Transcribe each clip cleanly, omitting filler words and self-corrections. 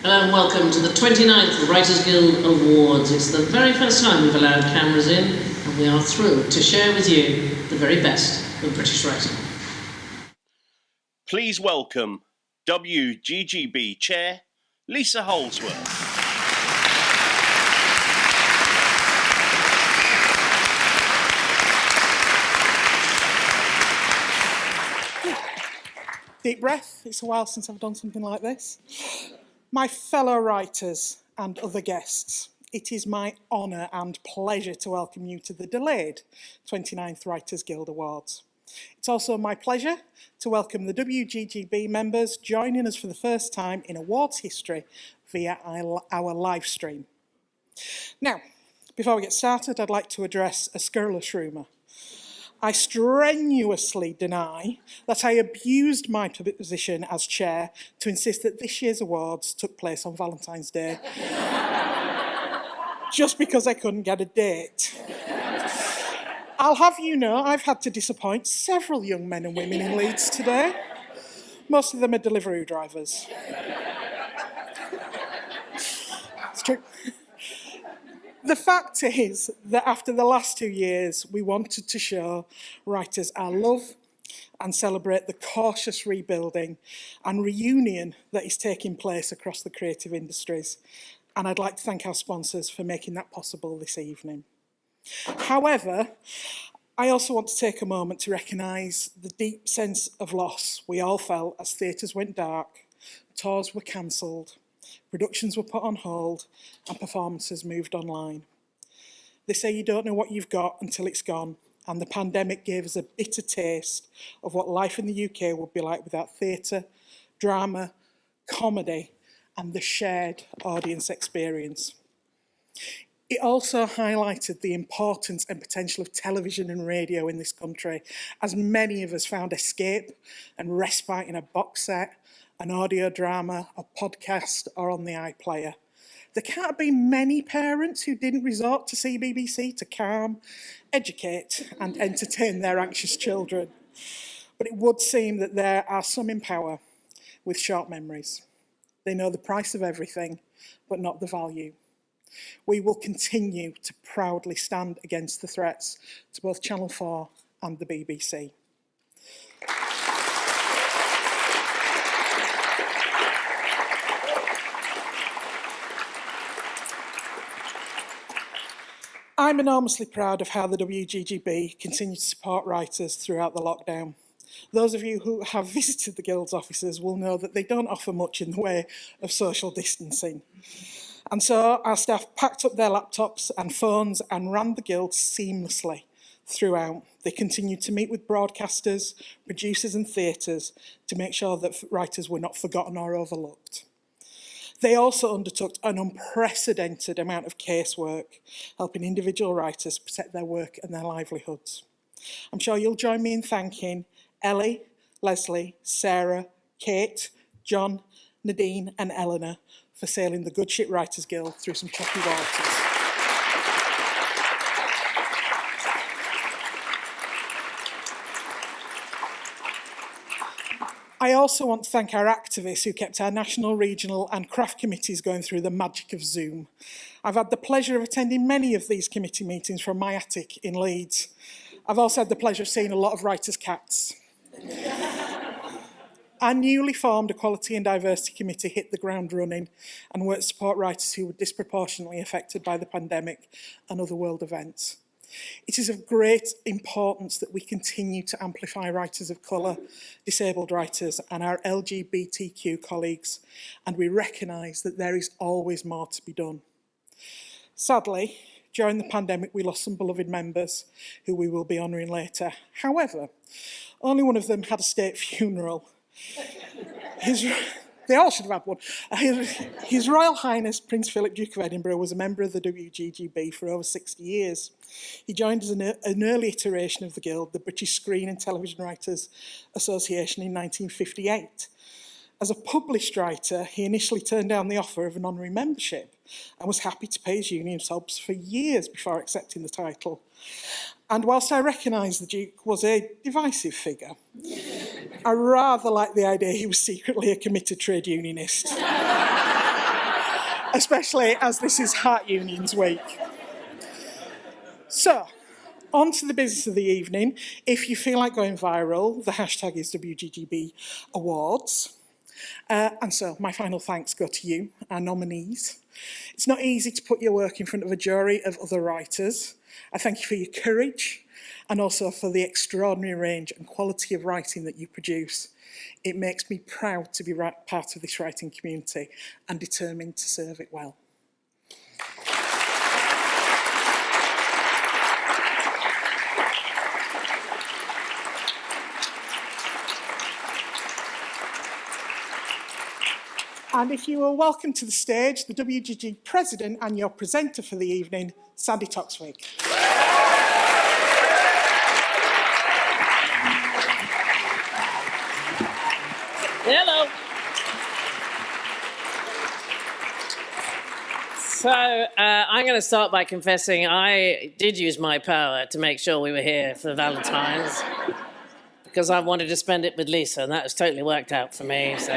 Hello and welcome to the 29th Writers Guild Awards. It's the very first time we've allowed cameras in, and we are thrilled to share with you the very best of British writing. Please welcome WGGB Chair, Lisa Holdsworth. Deep breath, it's a while since I've done something like this. My fellow writers and other guests, it is my honour and pleasure to welcome you to the delayed 29th Writers Guild Awards. It's also my pleasure to welcome the WGGB members joining us for the first time in awards history via our live stream. Now, before we get started, I'd like to address a scurrilous rumour. I strenuously deny that I abused my position as chair to insist that this year's awards took place on Valentine's Day, just because I couldn't get a date. I'll have you know I've had to disappoint several young men and women in Leeds today. Most of them are delivery drivers. It's true. The fact is that after the last 2 years, we wanted to show writers our love and celebrate the cautious rebuilding and reunion that is taking place across the creative industries. And I'd like to thank our sponsors for making that possible this evening. However, I also want to take a moment to recognise the deep sense of loss we all felt as theatres went dark, tours were cancelled, productions were put on hold, and performances moved online. They say you don't know what you've got until it's gone, and the pandemic gave us a bitter taste of what life in the UK would be like without theatre, drama, comedy, and the shared audience experience. It also highlighted the importance and potential of television and radio in this country, as many of us found escape and respite in a box set, an audio drama, a podcast, or on the iPlayer. There can't have been many parents who didn't resort to CBBC to calm, educate, and entertain their anxious children. But it would seem that there are some in power with short memories. They know the price of everything, but not the value. We will continue to proudly stand against the threats to both Channel 4 and the BBC. I'm enormously proud of how the WGGB continue to support writers throughout the lockdown. Those of you who have visited the Guild's offices will know that they don't offer much in the way of social distancing. And so our staff packed up their laptops and phones and ran the Guild seamlessly throughout. They continued to meet with broadcasters, producers and theatres to make sure that writers were not forgotten or overlooked. They also undertook an unprecedented amount of casework, helping individual writers protect their work and their livelihoods. I'm sure you'll join me in thanking Ellie, Leslie, Sarah, Kate, John, Nadine and Eleanor for sailing the Good Ship Writers Guild through some choppy waters. I also want to thank our activists who kept our national, regional and craft committees going through the magic of Zoom. I've had the pleasure of attending many of these committee meetings from my attic in Leeds. I've also had the pleasure of seeing a lot of writers' cats. Our newly formed Equality and Diversity Committee hit the ground running and worked to support writers who were disproportionately affected by the pandemic and other world events. It is of great importance that we continue to amplify writers of colour, disabled writers and our LGBTQ colleagues, and we recognise that there is always more to be done. Sadly, during the pandemic we lost some beloved members who we will be honouring later. However, only one of them had a state funeral. They all should have had one. His Royal Highness Prince Philip, Duke of Edinburgh, was a member of the WGGB for over 60 years. He joined as an early iteration of the Guild, the British Screen and Television Writers Association in 1958. As a published writer, he initially turned down the offer of an honorary membership and was happy to pay his union subs for years before accepting the title. And whilst I recognise the Duke was a divisive figure, I rather like the idea he was secretly a committed trade unionist. especially as this is Heart Unions Week. So, on to the business of the evening. If you feel like going viral, the hashtag is WGGB Awards. And so my final thanks go to you, our nominees. It's not easy to put your work in front of a jury of other writers. I thank you for your courage and also for the extraordinary range and quality of writing that you produce. It makes me proud to be part of this writing community and determined to serve it well. And if you are welcome to the stage, the WGG President and your presenter for the evening, Sandi Toksvig. Hello. So I'm going to start by confessing I did use my power to make sure we were here for Valentine's because I wanted to spend it with Lisa, and that has totally worked out for me, so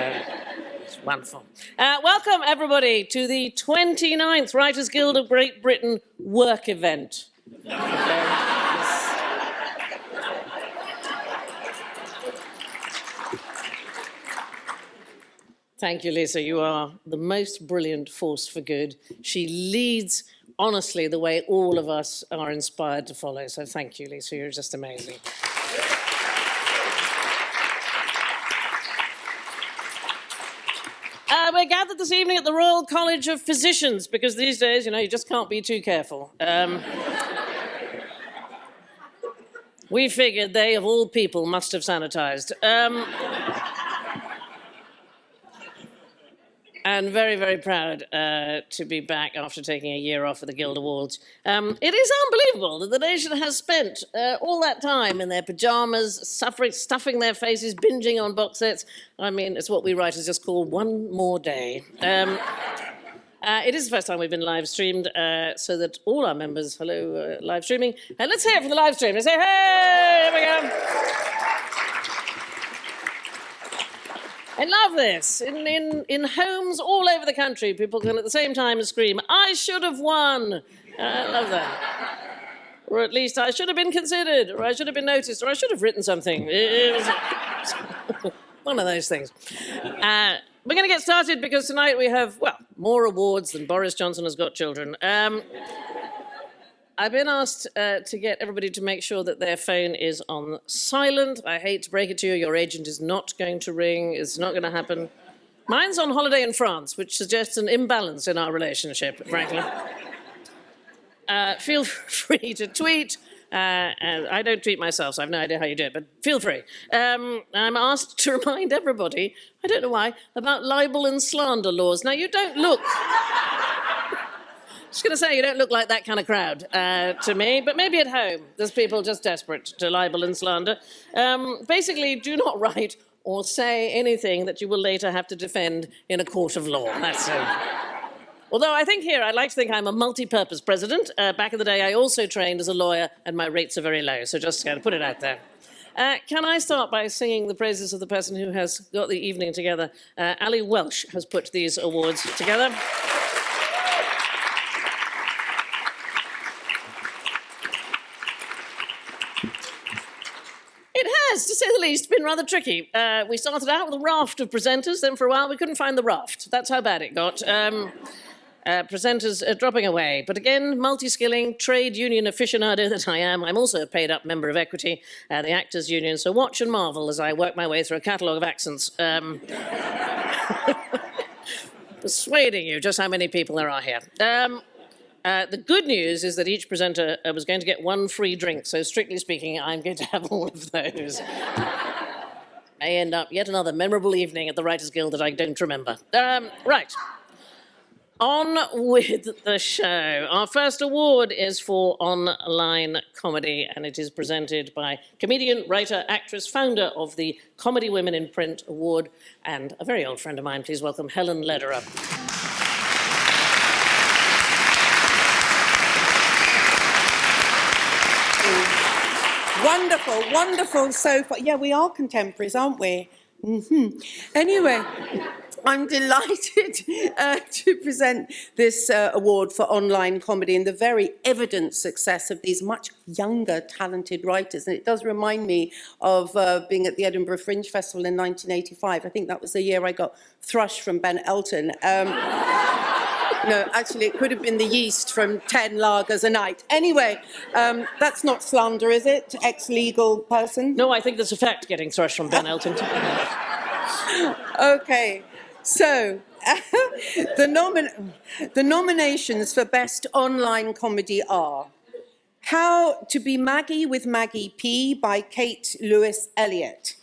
it's wonderful. Welcome, everybody, to the 29th Writers Guild of Great Britain work event. Thank you, Lisa. You are the most brilliant force for good. She leads, honestly, the way all of us are inspired to follow. So thank you, Lisa. You're just amazing. We're gathered this evening at the Royal College of Physicians because these days, you just can't be too careful. We figured they, of all people, must have sanitised. And very, very proud to be back after taking a year off at the Guild Awards. It is unbelievable that the nation has spent all that time in their pyjamas, stuffing their faces, binging on box sets. I mean, it's what we writers just call one more day. It is the first time we've been live streamed, so that all our members, hello, live streaming. Let's hear it for the live stream. Let's say, hey, here we go. I love this. In homes all over the country, people can at the same time scream, I should have won. I love that. Or at least I should have been considered, or I should have been noticed, or I should have written something. It was one of those things. We're going to get started because tonight we have, well, more awards than Boris Johnson has got children. I've been asked to get everybody to make sure that their phone is on silent. I hate to break it to you, your agent is not going to ring. It's not going to happen. Mine's on holiday in France, which suggests an imbalance in our relationship, frankly. Feel free to tweet. I don't tweet myself, so I have no idea how you do it, but feel free. I'm asked to remind everybody, I don't know why, about libel and slander laws. Now, you don't look... Just going to say, you don't look like that kind of crowd to me, but maybe at home there's people just desperate to libel and slander. Basically, do not write or say anything that you will later have to defend in a court of law. That's Although I think here, I'd like to think I'm a multi-purpose president. Back in the day, I also trained as a lawyer, and my rates are very low, so just going to put it out there. Can I start by singing the praises of the person who has got the evening together? Ali Welsh has put these awards together. It has, to say the least, been rather tricky. We started out with a raft of presenters, then for a while we couldn't find the raft. That's how bad it got. Presenters dropping away. But again, multi-skilling, trade union aficionado that I am, I'm also a paid-up member of Equity, the Actors Union, so watch and marvel as I work my way through a catalogue of accents. Persuading you just how many people there are here. The good news is that each presenter was going to get one free drink, so strictly speaking, I'm going to have all of those. May end up yet another memorable evening at the Writers Guild that I don't remember. Right. On with the show. Our first award is for online comedy, and it is presented by comedian, writer, actress, founder of the Comedy Women in Print Award, and a very old friend of mine. Please welcome Helen Lederer. Wonderful, wonderful so far. Yeah, we are contemporaries, aren't we? Mm-hmm. Anyway, I'm delighted to present this award for online comedy and the very evident success of these much younger, talented writers. And it does remind me of being at the Edinburgh Fringe Festival in 1985. I think that was the year I got thrush from Ben Elton. No, actually, it could have been the yeast from 10 lagers a night. Anyway, that's not slander, is it, ex-legal person? No, I think there's a fact getting thrush from Ben Elton. Okay, so the nominations for Best Online Comedy are How to Be Maggie with Maggie P by Kate Lewis Elliott.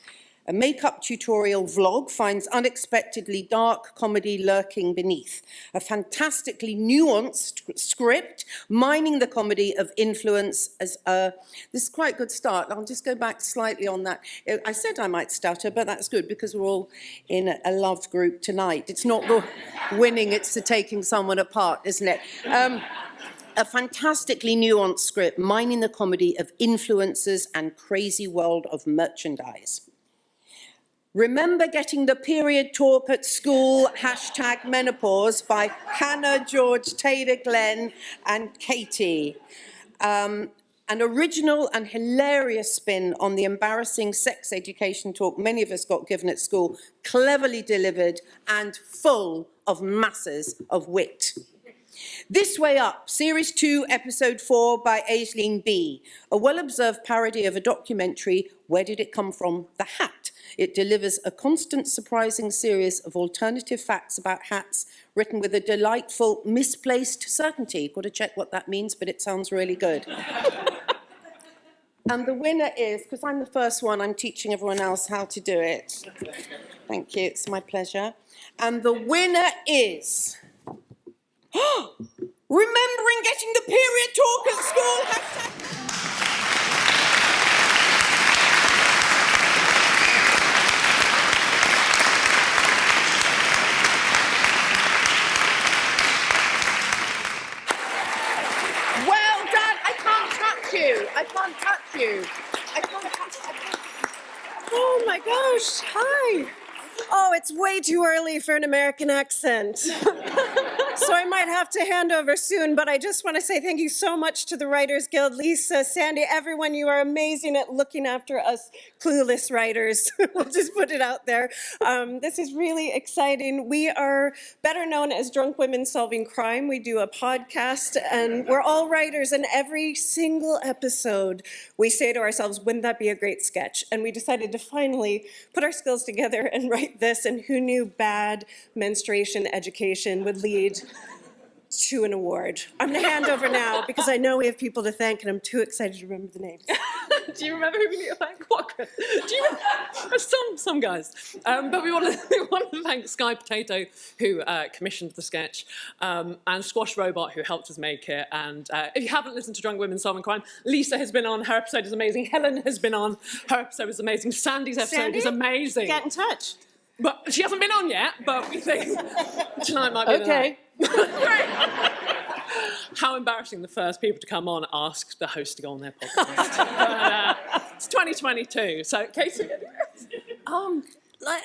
A makeup tutorial vlog finds unexpectedly dark comedy lurking beneath. A fantastically nuanced script mining the comedy of influence as a... This is quite a good start. I'll just go back slightly on that. I said I might stutter, but that's good because we're all in a love group tonight. It's not the winning, it's the taking someone apart, isn't it? A fantastically nuanced script mining the comedy of influencers and crazy world of merchandise. Remember Getting the Period Talk at School, #menopause by Hannah, George, Taylor, Glenn and Katie. An original and hilarious spin on the embarrassing sex education talk many of us got given at school, cleverly delivered and full of masses of wit. This Way Up, Series 2, Episode 4 by Aisling B. A well-observed parody of a documentary, Where Did It Come From? The Hat. It delivers a constant, surprising series of alternative facts about hats, written with a delightful, misplaced certainty. Got to check what that means, but it sounds really good. And the winner is, because I'm the first one, I'm teaching everyone else how to do it. Thank you, it's my pleasure. And the winner is... Remembering Getting the Period Talk at School, Well done. I can't touch you. I can't touch you. I can't touch you. Oh my gosh, hi. Oh, it's way too early for an American accent. So I might have to hand over soon, but I just want to say thank you so much to the Writers Guild, Lisa, Sandi, everyone. You are amazing at looking after us clueless writers. We'll just put it out there. This is really exciting. We are better known as Drunk Women Solving Crime. We do a podcast, and we're all writers, and every single episode we say to ourselves, wouldn't that be a great sketch? And we decided to finally put our skills together and write this, and who knew bad menstruation education would lead to an award. I'm going to hand over now because I know we have people to thank and I'm too excited to remember the names. Do you remember who we need to thank? What? Do you remember? Some guys. But we want to thank Sky Potato, who commissioned the sketch, and Squash Robot, who helped us make it. And if you haven't listened to Drunk Women Solving Crime, Lisa has been on. Her episode is amazing. Helen has been on. Her episode is amazing. Sandy's episode is amazing. Get in touch. But she hasn't been on yet, but we think tonight might be the Okay. night. How embarrassing the first people to come on ask the host to go on their podcast. But, it's 2022, so Casey.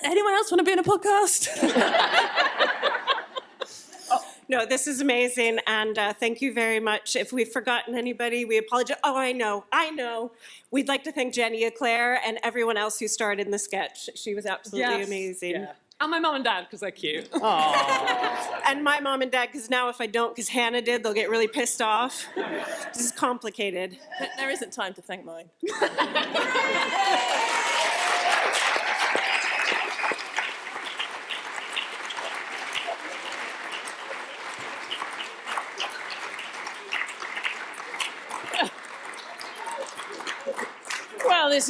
Anyone else want to be in a podcast? No, this is amazing, and thank you very much. If we've forgotten anybody, we apologize. Oh, I know. We'd like to thank Jenny Eclair and everyone else who starred in the sketch. She was absolutely amazing. Yeah. And my mum and dad, because they're cute. And my mom and dad, because now if I don't, because Hannah did, they'll get really pissed off. This is complicated. There isn't time to thank mine. Well, this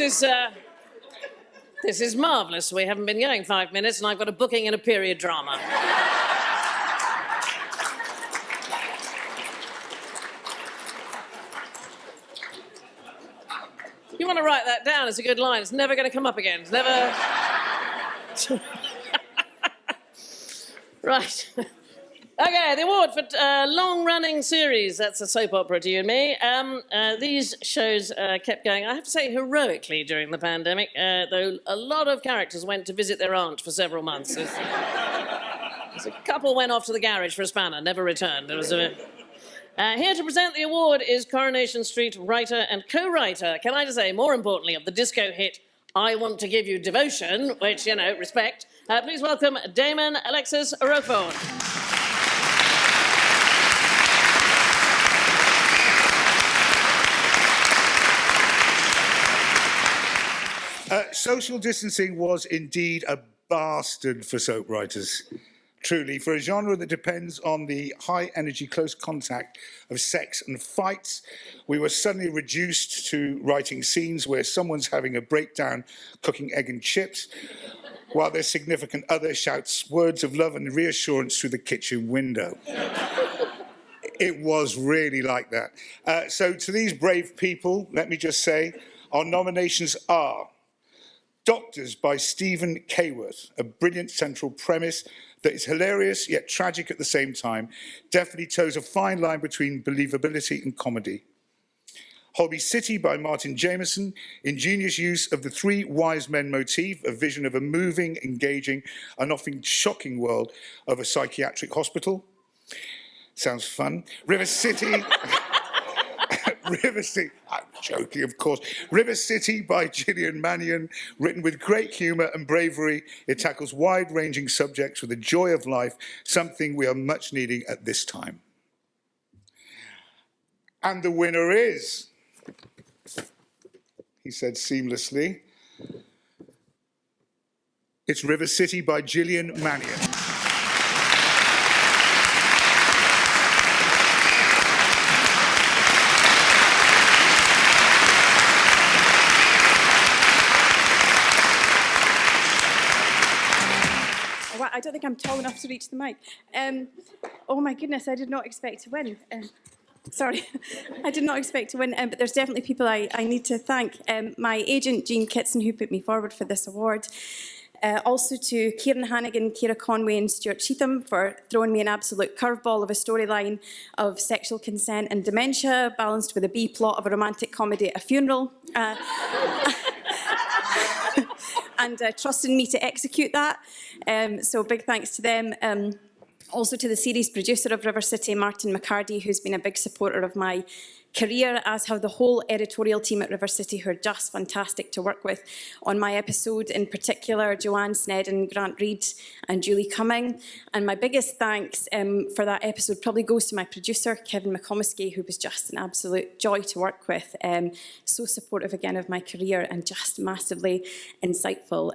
is marvellous. We haven't been going 5 minutes, and I've got a booking in a period drama. You want to write that down? It's a good line. It's never going to come up again. It's never... Right. Okay, the award for long-running series. That's a soap opera to you and me. These shows kept going, I have to say, heroically during the pandemic, though a lot of characters went to visit their aunt for several months. As a couple went off to the garage for a spanner, never returned. There was a... here to present the award is Coronation Street writer and co-writer, can I just say, more importantly, of the disco hit I Want to Give You Devotion, which, you know, respect. Please welcome Damon Alexis Rothorn. Social distancing was indeed a bastard for soap writers. Truly, for a genre that depends on the high-energy close contact of sex and fights, we were suddenly reduced to writing scenes where someone's having a breakdown cooking egg and chips, while their significant other shouts words of love and reassurance through the kitchen window. It was really like that. So to these brave people, let me just say, our nominations are Doctors by Stephen Kayworth, a brilliant central premise that is hilarious yet tragic at the same time, definitely toes a fine line between believability and comedy. Holby City by Martin Jameson, ingenious use of the three wise men motif, a vision of a moving, engaging, and often shocking world of a psychiatric hospital. Sounds fun. River City... River City, I'm joking, of course. River City by Gillian Mannion, written with great humour and bravery. It tackles wide-ranging subjects with the joy of life, something we are much needing at this time. And the winner is, he said seamlessly, it's River City by Gillian Mannion. I don't think I'm tall enough to reach the mic. Oh my goodness, I did not expect to win. Sorry, I did not expect to win, but there's definitely people I need to thank. My agent, Jean Kitson, who put me forward for this award. Also to Kieran Hannigan, Ciara Conway and Stuart Cheetham for throwing me an absolute curveball of a storyline of sexual consent and dementia, balanced with a B plot of a romantic comedy at a funeral. And trusting me to execute that. So big thanks to them. Also to the series producer of River City, Martin McCarty, who's been a big supporter of my career, as have the whole editorial team at River City, who are just fantastic to work with on my episode, in particular Joanne Snedden, Grant Reid and Julie Cumming. And my biggest thanks for that episode probably goes to my producer, Kevin McComiskey, who was just an absolute joy to work with, so supportive again of my career and just massively insightful.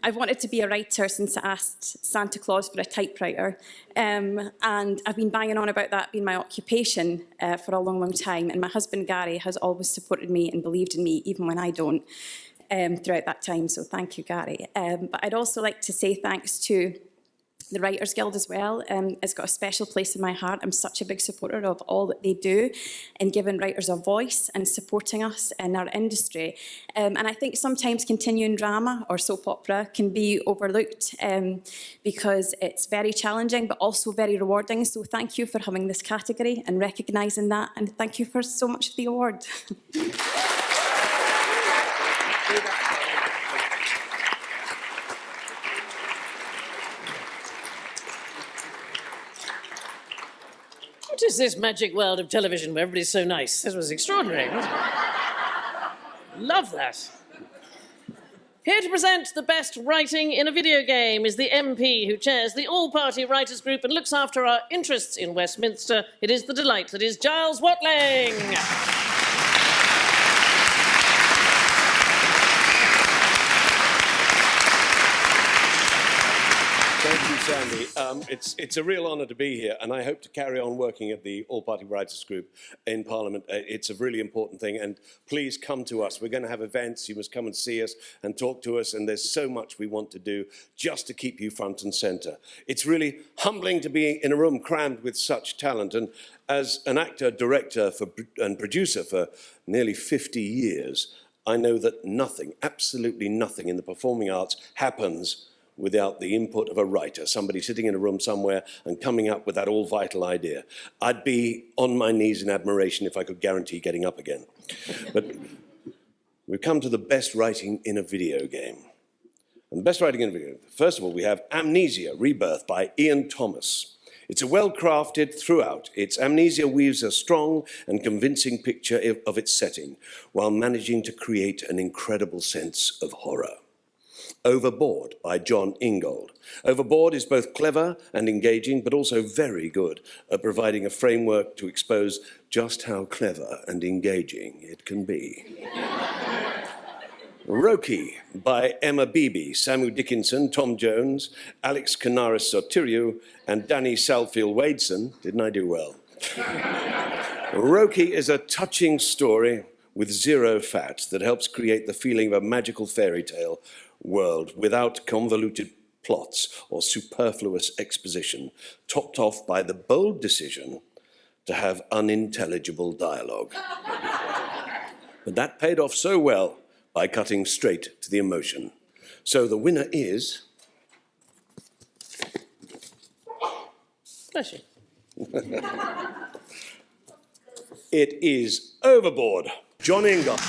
I've wanted to be a writer since I asked Santa Claus for a typewriter, and I've been banging on about that being my occupation for a long, long time. And my husband, Gary, has always supported me and believed in me, even when I don't, throughout that time. So thank you, Gary. But I'd also like to say thanks to the Writers Guild as well. It's got a special place in my heart. I'm such a big supporter of all that they do in giving writers a voice and supporting us in our industry. And I think sometimes continuing drama or soap opera can be overlooked because it's very challenging but also very rewarding. So thank you for having this category and recognising that. And thank you for so much for the award. What is this magic world of television where everybody's so nice? This was extraordinary, wasn't it? Love that. Here to present the best writing in a video game is the MP who chairs the all-party writers group and looks after our interests in Westminster. It is the delight that is Giles Watling. Thank you, Sandy. It's a real honour to be here, and I hope to carry on working at the All-Party Writers Group in Parliament. It's a really important thing, and please come to us. We're going to have events. You must come and see us and talk to us, and there's so much we want to do just to keep you front and centre. It's really humbling to be in a room crammed with such talent, and as an actor, director and producer for nearly 50 years, I know that nothing, absolutely nothing in the performing arts happens without the input of a writer, somebody sitting in a room somewhere and coming up with that all-vital idea. I'd be on my knees in admiration if I could guarantee getting up again. But we've come to the best writing in a video game. And the best writing in a video game, first of all, we have Amnesia, Rebirth by Ian Thomas. It's a well-crafted throughout. Its Amnesia weaves a strong and convincing picture of its setting, while managing to create an incredible sense of horror. Overboard by John Ingold. Overboard is both clever and engaging, but also very good at providing a framework to expose just how clever and engaging it can be. Roki by Emma Beebe, Samuel Dickinson, Tom Jones, Alex Canaris-Sotirio, and Danny Salfield-Wadeson. Didn't I do well? Roki is a touching story with zero fat that helps create the feeling of a magical fairy tale world without convoluted plots or superfluous exposition, topped off by the bold decision to have unintelligible dialogue. But that paid off so well by cutting straight to the emotion. So the winner is... Bless you. It is Overboard. John Ingold.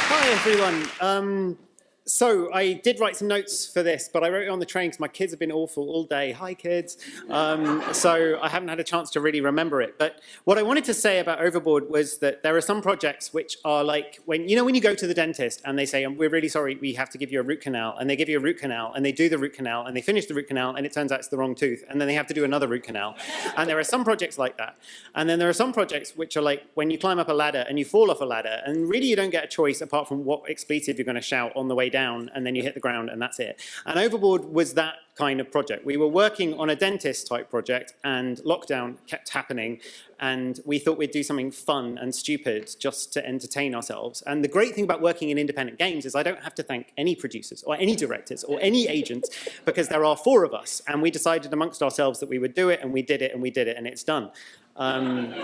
Hi everyone. So I did write some notes for this, but I wrote it on the train because my kids have been awful all day. Hi kids. So I haven't had a chance to really remember it. But what I wanted to say about Overboard was that there are some projects which are like when you go to the dentist and they say, we're really sorry, we have to give you a root canal, and they give you a root canal and they do the root canal and they finish the root canal and it turns out it's the wrong tooth, and then they have to do another root canal. And there are some projects like that. And then there are some projects which are like when you climb up a ladder and you fall off a ladder and really you don't get a choice apart from what expletive you're going to shout on the way down, and then you hit the ground and that's it. And Overboard was that kind of project. We were working on a dentist type project and lockdown kept happening, and we thought we'd do something fun and stupid just to entertain ourselves. And the great thing about working in independent games is I don't have to thank any producers or any directors or any agents, because there are 4 of us, and we decided amongst ourselves that we would do it, and we did it, and we did it, and it's done. And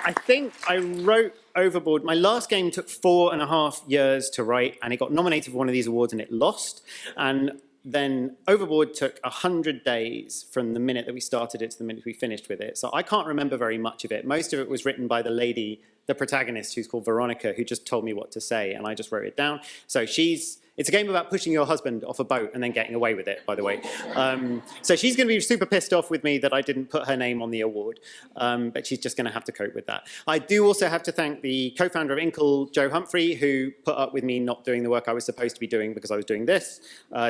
I think I wrote Overboard. My last game took 4.5 years to write, and it got nominated for one of these awards and it lost. And then Overboard took 100 days from the minute that we started it to the minute we finished with it. So I can't remember very much of it. Most of it was written by the lady, the protagonist, who's called Veronica, who just told me what to say, and I just wrote it down. So it's a game about pushing your husband off a boat and then getting away with it, by the way. So she's going to be super pissed off with me that I didn't put her name on the award, but she's just going to have to cope with that. I do also have to thank the co-founder of Inkle, Joe Humphrey, who put up with me not doing the work I was supposed to be doing because I was doing this,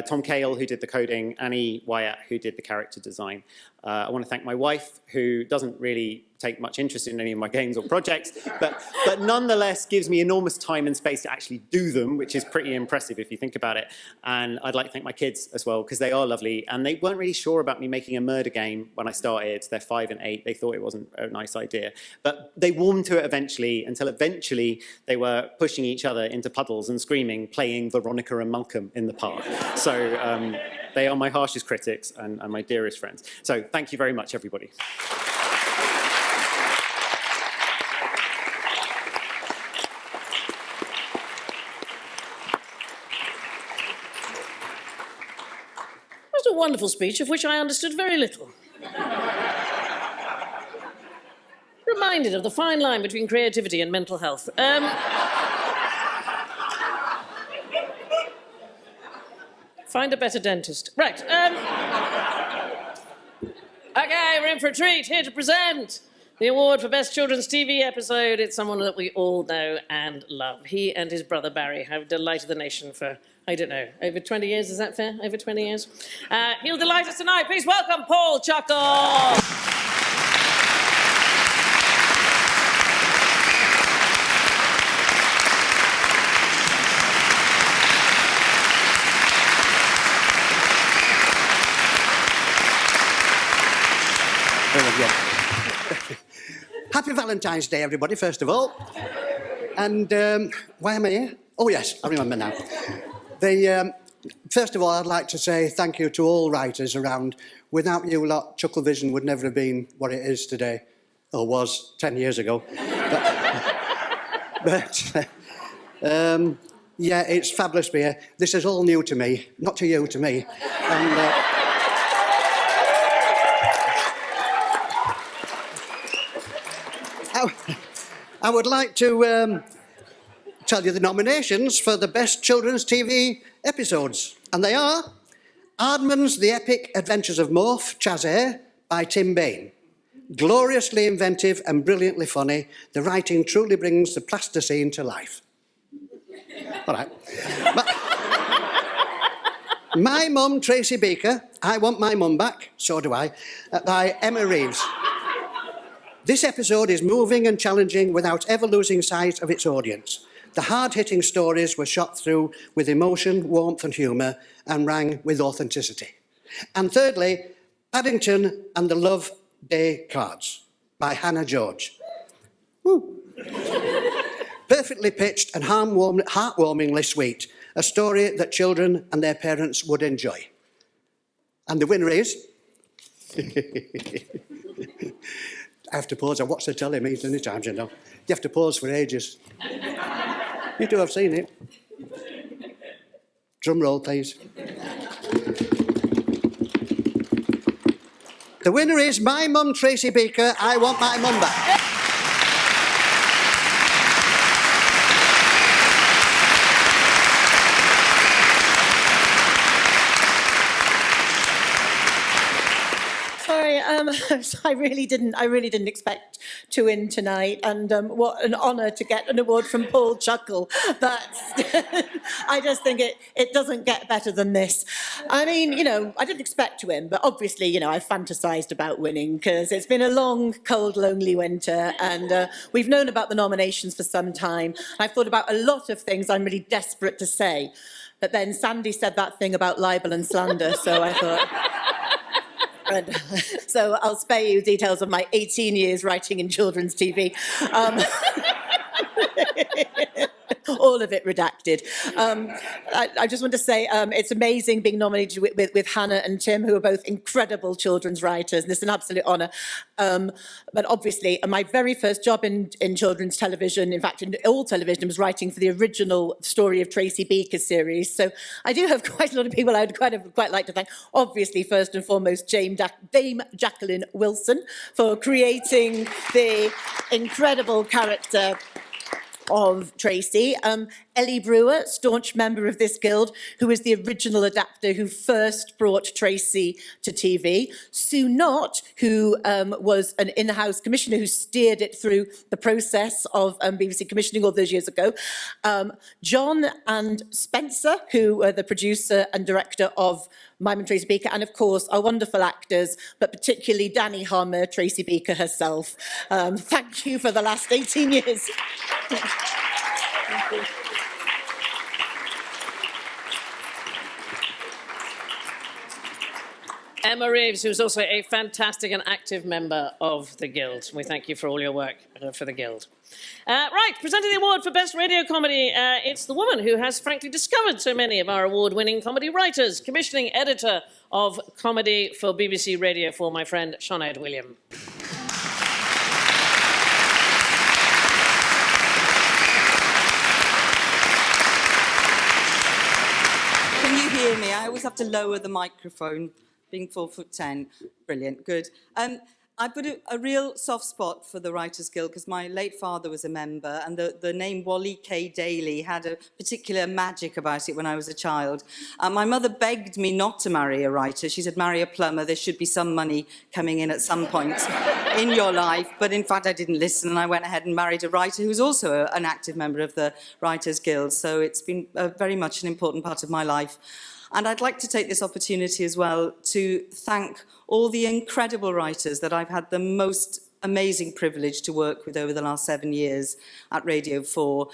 Tom Gail, who did the coding, Annie Wyatt, who did the character design. I want to thank my wife, who doesn't really take much interest in any of my games or projects, but nonetheless gives me enormous time and space to actually do them, which is pretty impressive if you think about it. And I'd like to thank my kids as well, because they are lovely, and they weren't really sure about me making a murder game when I started. They're 5 and 8. They thought it wasn't a nice idea, but they warmed to it eventually, until eventually they were pushing each other into puddles and screaming, playing Veronica and Malcolm in the park. So they are my harshest critics and my dearest friends. So thank you very much, everybody. That was a wonderful speech of which I understood very little. Reminded of the fine line between creativity and mental health. Find a better dentist. Right. Okay, we're in for a treat. Here to present the award for Best Children's TV Episode. It's someone that we all know and love. He and his brother Barry have delighted the nation for, I don't know, over 20 years. Is that fair? Over 20 years? He'll delight us tonight. Please welcome Paul Chuckle. Happy Valentine's Day, everybody, first of all. And why am I here? Oh, yes, I remember now. First of all, I'd like to say thank you to all writers around. Without you lot, Chucklevision would never have been what it is today, or was 10 years ago. Yeah, it's fabulous to be here. This is all new to me, not to you, to me. And, I would like to tell you the nominations for the best children's TV episodes. And they are Aardman's The Epic Adventures of Morph, Chazare by Tim Bain. Gloriously inventive and brilliantly funny, the writing truly brings the plasticine to life. All right. My Mum, Tracy Beaker, I Want My Mum Back, So Do I, by Emma Reeves. This episode is moving and challenging without ever losing sight of its audience. The hard-hitting stories were shot through with emotion, warmth and humour and rang with authenticity. And thirdly, Paddington and the Love Day Cards by Hannah George. Woo. Perfectly pitched and heartwarmingly sweet, a story that children and their parents would enjoy. And the winner is... I have to pause. I watch the telly many times, you know. You have to pause for ages. You two have seen it. Drum roll, please. The winner is My Mum, Tracy Beaker, I Want My Mum Back. I really didn't expect to win tonight, and what an honour to get an award from Paul Chuckle. But I just think it doesn't get better than this. I mean, you know, I didn't expect to win, but obviously, you know, I fantasised about winning because it's been a long, cold, lonely winter, and we've known about the nominations for some time. I've thought about a lot of things I'm really desperate to say, but then Sandi said that thing about libel and slander, so I thought... So I'll spare you details of my 18 years writing in children's TV. All of it redacted. I just want to say it's amazing being nominated with Hannah and Tim, who are both incredible children's writers, and it's an absolute honour. But obviously, my very first job in children's television, in fact, in all television, was writing for the original Story of Tracy Beaker series. So I do have quite a lot of people I would quite like to thank. Obviously, first and foremost, Dame Jacqueline Wilson for creating the incredible character of Tracy. Ellie Brewer, staunch member of this guild, who was the original adapter who first brought Tracy to TV. Sue Knott, who was an in-house commissioner who steered it through the process of BBC commissioning all those years ago. John and Spencer, who were the producer and director of My Mum, Tracy Beaker, and of course our wonderful actors, but particularly Danny Harmer, Tracy Beaker herself. Thank you for the last 18 years. Thank you. Emma Reeves, who's also a fantastic and active member of the Guild. We thank you for all your work for the Guild. Right, presenting the award for Best Radio Comedy, it's the woman who has frankly discovered so many of our award-winning comedy writers, commissioning editor of comedy for BBC Radio 4, my friend Sinead William. Can you hear me? I always have to lower the microphone. Being 4'10", brilliant, good. I've got a real soft spot for the Writers' Guild because my late father was a member, and the name Wally K. Daly had a particular magic about it when I was a child. My mother begged me not to marry a writer. She said, marry a plumber, there should be some money coming in at some point in your life. But in fact, I didn't listen, and I went ahead and married a writer who's also an active member of the Writers' Guild. So it's been very much an important part of my life. And I'd like to take this opportunity as well to thank all the incredible writers that I've had the most amazing privilege to work with over the last 7 years at Radio 4.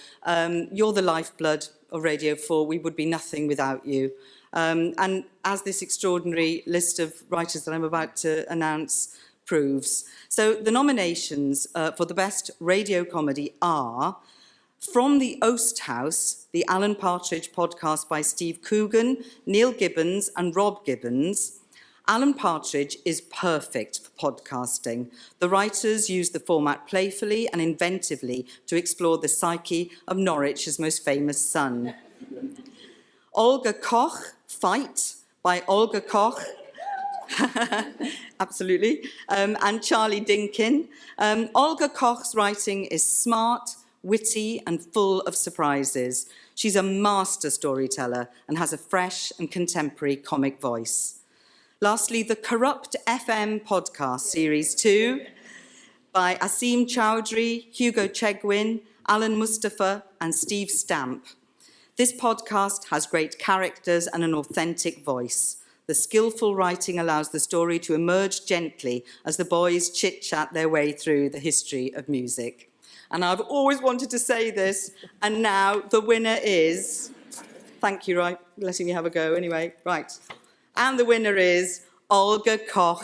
You're the lifeblood of Radio 4. We would be nothing without you. And as this extraordinary list of writers that I'm about to announce proves. So the nominations for the best radio comedy are From the Oast House, the Alan Partridge podcast by Steve Coogan, Neil Gibbons and Rob Gibbons, Alan Partridge is perfect for podcasting. The writers use the format playfully and inventively to explore the psyche of Norwich's most famous son. Olga Koch, Fight, by Olga Koch, absolutely, and Charlie Dinkin. Olga Koch's writing is smart, witty and full of surprises. She's a master storyteller and has a fresh and contemporary comic voice. Lastly, the Corrupt FM podcast, Series 2, by Asim Chowdhury, Hugo Chegwin, Alan Mustafa and Steve Stamp. This podcast has great characters and an authentic voice. The skillful writing allows the story to emerge gently as the boys chit-chat their way through the history of music. And I've always wanted to say this, and now the winner is... Thank you, right, letting me have a go anyway. Right. And the winner is Olga Koch.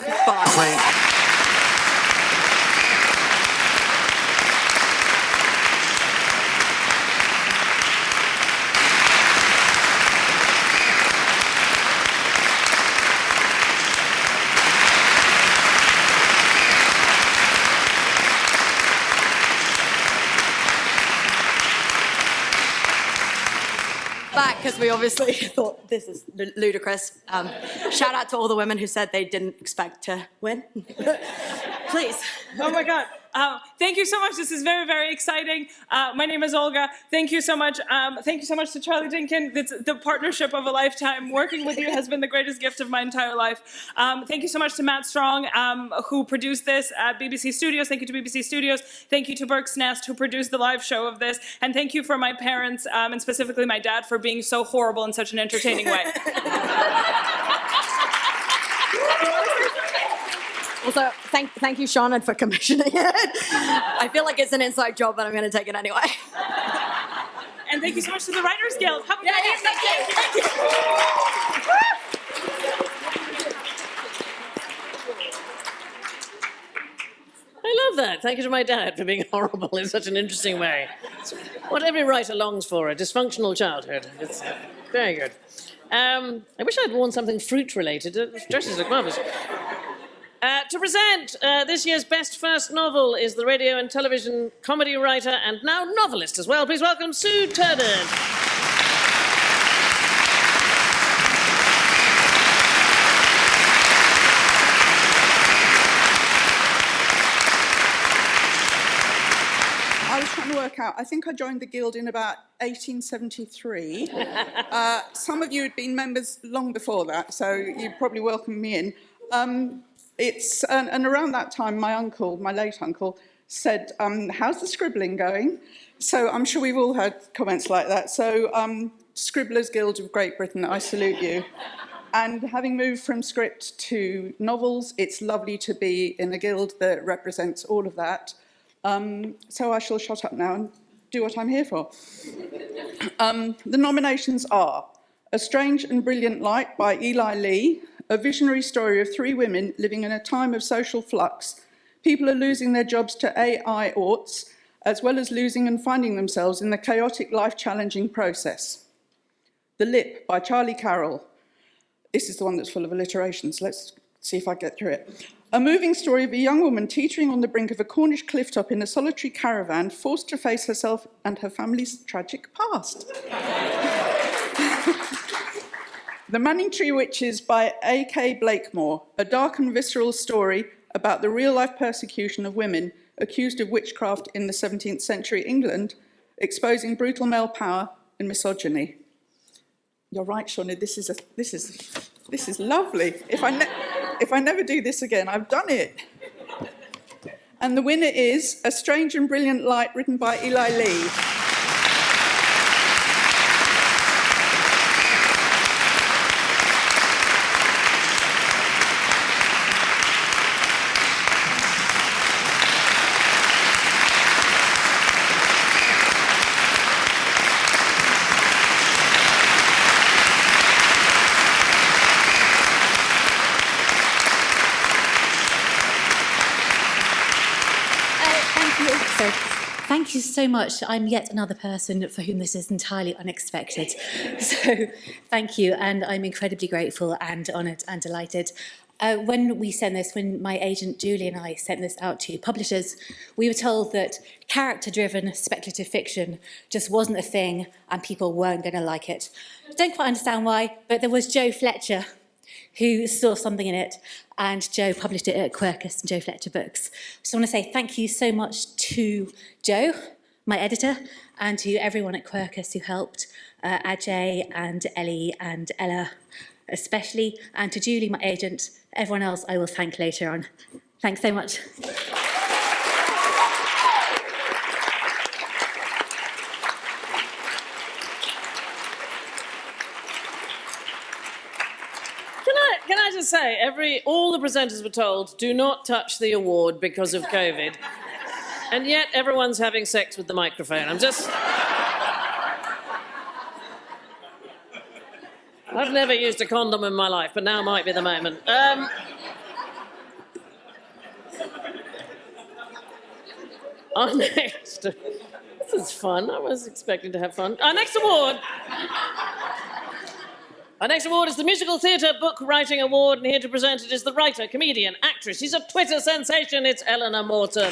Because we obviously thought this is ludicrous. Shout out to all the women who said they didn't expect to win. Please. Oh my God. Thank you so much. This is very, very exciting. My name is Olga. Thank you so much. Thank you so much to Charlie Dinkin. The partnership of a lifetime. Working with you has been the greatest gift of my entire life. Thank you so much to Matt Strong, who produced this at BBC Studios. Thank you to BBC Studios. Thank you to Burke's Nest, who produced the live show of this. And thank you for my parents, and specifically my dad, for being so horrible in such an entertaining way. Also, thank you, Shauna, for commissioning it. I feel like it's an inside job, but I'm going to take it anyway. And thank you so much to the Writers Guild. Thank you. I love that. Thank you to my dad for being horrible in such an interesting way. It's what every writer longs for, a dysfunctional childhood. It's very good. I wish I'd worn something fruit-related. Dresses look marvellous. To present this year's best first novel is the radio and television comedy writer and now novelist as well. Please welcome Sue Turden. I was trying to work out, I think I joined the Guild in about 1873. Some of you had been members long before that, so you probably welcomed me in. And around that time, my uncle, my late uncle, said, how's the scribbling going? So I'm sure we've all had comments like that. So Scribblers Guild of Great Britain, I salute you. And having moved from script to novels, it's lovely to be in a guild that represents all of that. So I shall shut up now and do what I'm here for. The nominations are A Strange and Brilliant Light by Eli Lee, a visionary story of three women living in a time of social flux. People are losing their jobs to AI aughts, as well as losing and finding themselves in the chaotic, life-challenging process. The Lip by Charlie Carroll. This is the one that's full of alliterations. Let's see if I get through it. A moving story of a young woman teetering on the brink of a Cornish clifftop in a solitary caravan, forced to face herself and her family's tragic past. The Manningtree Witches by A.K. Blakemore, a dark and visceral story about the real-life persecution of women accused of witchcraft in the 17th century England, exposing brutal male power and misogyny. You're right, Shauna, this is lovely. If I never do this again, I've done it. And the winner is A Strange and Brilliant Light, written by Eli Lee. Thank you so much. I'm yet another person for whom this is entirely unexpected. So thank you, and I'm incredibly grateful and honoured and delighted. When my agent Julie and I sent this out to publishers, we were told that character-driven speculative fiction just wasn't a thing and people weren't going to like it. I don't quite understand why, but there was Joe Fletcher who saw something in it, and Joe published it at Quercus and Joe Fletcher Books. So I want to say thank you so much to Joe, my editor, and to everyone at Quercus who helped, Ajay and Ellie and Ella especially, and to Julie, my agent. Everyone else I will thank later on. Thanks so much. Can I just say, all the presenters were told, do not touch the award because of COVID. And yet everyone's having sex with the microphone. I've never used a condom in my life, but now might be the moment. Our next... This is fun. I was expecting to have fun. Our next award is the Musical Theatre Book Writing Award, and here to present it is the writer, comedian, actress. She's a Twitter sensation. It's Eleanor Morton.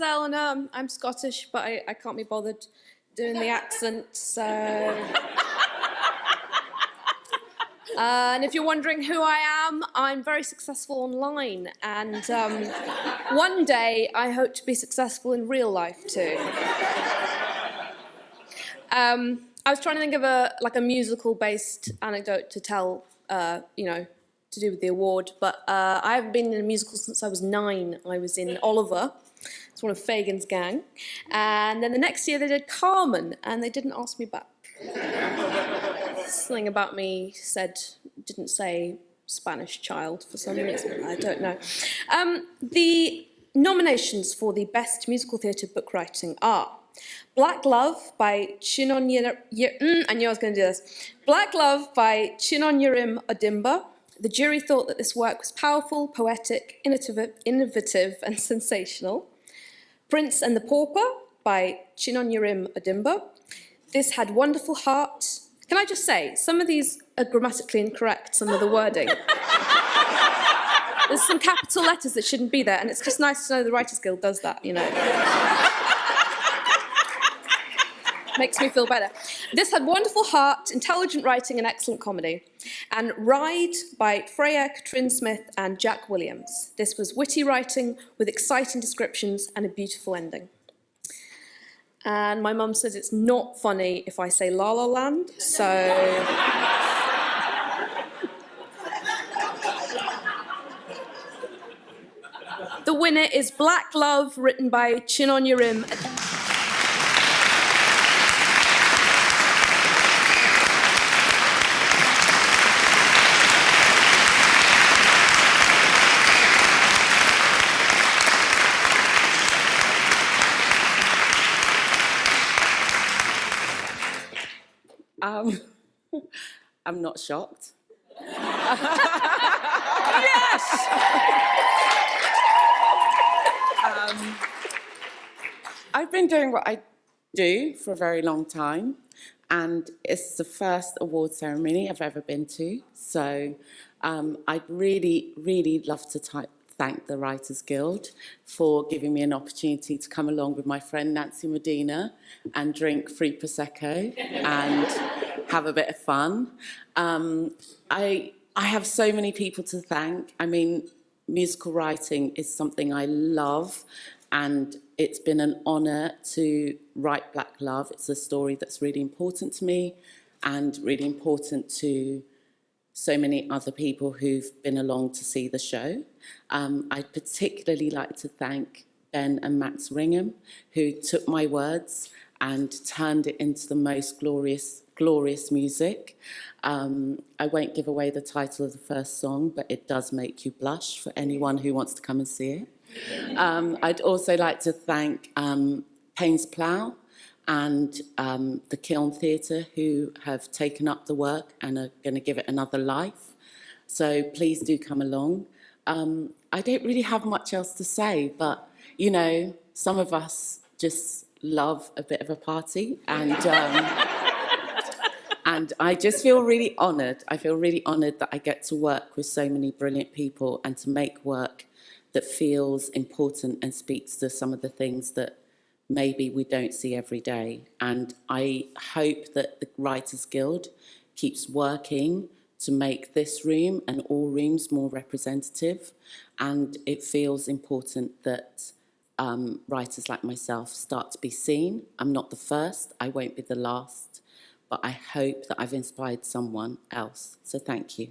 Eleanor. I'm Scottish, but I can't be bothered doing the accent, so... and if you're wondering who I am, I'm very successful online, and one day I hope to be successful in real life too. I was trying to think of a musical-based anecdote to tell, to do with the award, but I haven't been in a musical since I was 9. I was in Oliver. It's one of Fagin's gang. And then the next year they did Carmen, and they didn't ask me back. Something about me didn't say Spanish child for some reason. I don't know. The nominations for the Best Musical Theatre Book Writing are Black Love by Chinon I knew I was going to do this. Black Love by Chinon Yerim Odimba. The jury thought that this work was powerful, poetic, innovative and sensational. Prince and the Pauper by Chinon Yerim Odimba. This had wonderful heart. Can I just say, some of these are grammatically incorrect, some of the wording. There's some capital letters that shouldn't be there, and it's just nice to know the Writers' Guild does that, Makes me feel better. This had wonderful heart, intelligent writing and excellent comedy. And Ride by Freya Katrin Smith and Jack Williams. This was witty writing with exciting descriptions and a beautiful ending. And my mum says it's not funny if I say La La Land, so... The winner is Black Love, written by Chinon Yerim. I'm not shocked. Yes! I've been doing what I do for a very long time, and it's the first award ceremony I've ever been to. So I'd really, really love to thank the Writers' Guild for giving me an opportunity to come along with my friend Nancy Medina and drink free Prosecco and have a bit of fun. I have so many people to thank. I mean, musical writing is something I love, and it's been an honour to write Black Love. It's a story that's really important to me and really important to so many other people who've been along to see the show. I'd particularly like to thank Ben and Max Ringham, who took my words and turned it into the most glorious music. I won't give away the title of the first song, but it does make you blush for anyone who wants to come and see it. I'd also like to thank Payne's Plough, and the Kiln Theatre, who have taken up the work and are going to give it another life. So please do come along. I don't really have much else to say, but, you know, some of us just love a bit of a party, and and I just feel really honoured. I feel really honoured that I get to work with so many brilliant people and to make work that feels important and speaks to some of the things that maybe we don't see every day. And I hope that the Writers Guild keeps working to make this room and all rooms more representative. And it feels important that writers like myself start to be seen. I'm not the first, I won't be the last, but I hope that I've inspired someone else. So thank you.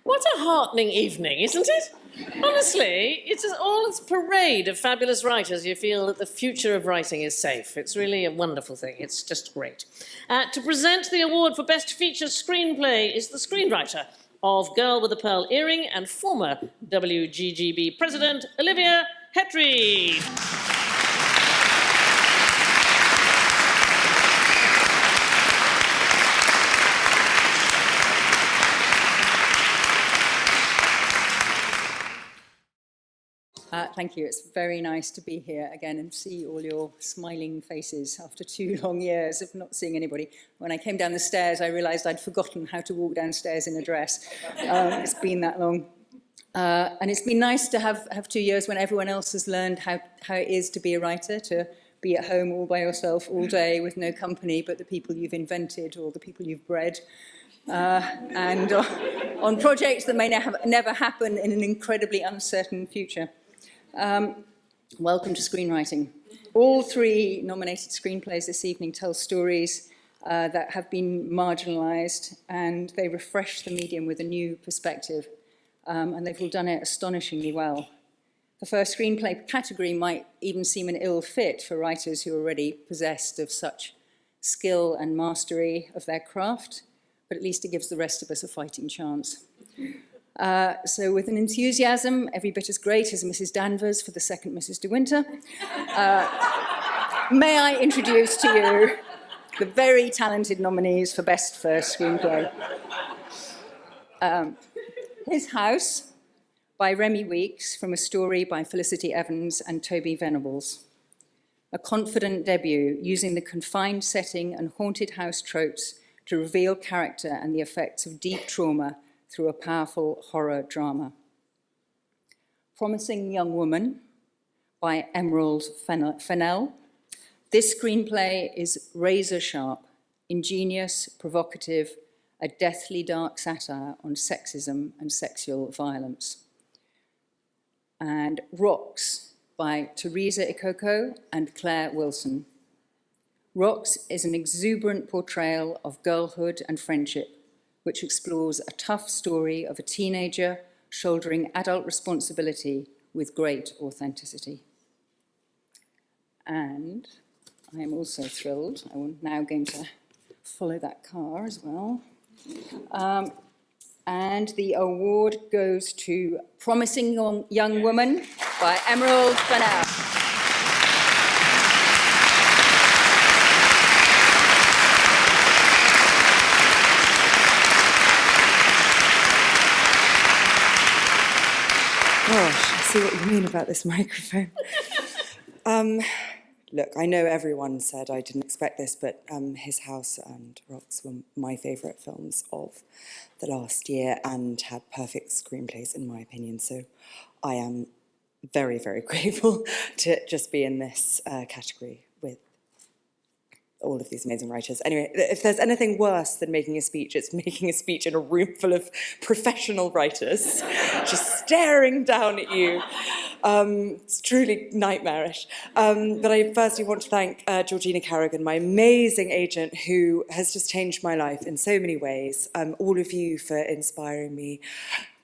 What a heartening evening, isn't it? Honestly, it's all this parade of fabulous writers. You feel that the future of writing is safe. It's really a wonderful thing. It's just great. To present the award for Best Feature Screenplay is the screenwriter of Girl with a Pearl Earring and former WGGB President Olivia Hetry. Thank you. It's very nice to be here again and see all your smiling faces after 2 long years of not seeing anybody. When I came down the stairs, I realised I'd forgotten how to walk downstairs in a dress. It's been that long. And it's been nice to have 2 years when everyone else has learned how it is to be a writer, to be at home all by yourself all day with no company but the people you've invented or the people you've bred. And on projects that may never happen in an incredibly uncertain future. Welcome to screenwriting. All 3 nominated screenplays this evening tell stories that have been marginalised, and they refresh the medium with a new perspective, and they've all done it astonishingly well. The first screenplay category might even seem an ill fit for writers who are already possessed of such skill and mastery of their craft, but at least it gives the rest of us a fighting chance. So with an enthusiasm every bit as great as Mrs. Danvers for the second Mrs. De Winter, may I introduce to you the very talented nominees for Best First Screenplay. His House by Remy Weeks, from a story by Felicity Evans and Toby Venables. A confident debut using the confined setting and haunted house tropes to reveal character and the effects of deep trauma through a powerful horror drama. Promising Young Woman by Emerald Fennell. This screenplay is razor sharp, ingenious, provocative, a deathly dark satire on sexism and sexual violence. And Rocks by Teresa Ikoko and Claire Wilson. Rocks is an exuberant portrayal of girlhood and friendship, which explores a tough story of a teenager shouldering adult responsibility with great authenticity. And I am also thrilled, I'm now going to follow that car as well. And the award goes to Promising Young Woman by Emerald Fennell. Gosh, I see what you mean about this microphone. Look, I know everyone said I didn't expect this, but His House and Rocks were my favourite films of the last year and had perfect screenplays, in my opinion. So I am very, very grateful to just be in this category with all of these amazing writers. Anyway, if there's anything worse than making a speech, it's making a speech in a room full of professional writers just staring down at you. It's truly nightmarish. But I firstly want to thank Georgina Carrigan, my amazing agent, who has just changed my life in so many ways. All of you for inspiring me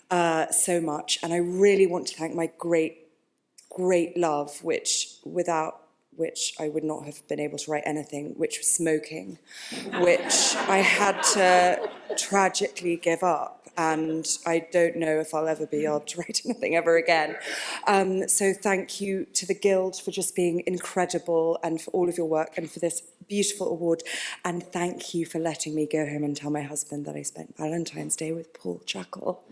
so much. And I really want to thank my great love, which without which I would not have been able to write anything, which was smoking, which I had to tragically give up. And I don't know if I'll ever be able to write anything ever again. So thank you to the Guild for just being incredible and for all of your work and for this beautiful award. And thank you for letting me go home and tell my husband that I spent Valentine's Day with Paul Chuckle.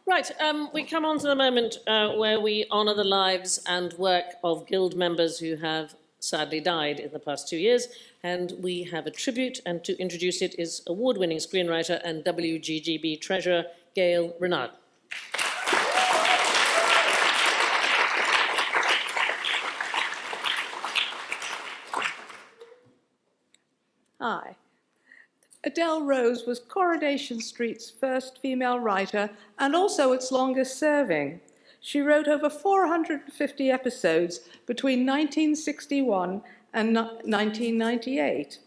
Right, we come on to the moment where we honour the lives and work of Guild members who have sadly died in the past 2 years, and we have a tribute, and to introduce it is award-winning screenwriter and WGGB treasurer, Gail Renard. Hi. Adele Rose was Coronation Street's first female writer and also its longest serving. She wrote over 450 episodes between 1961 and 1998.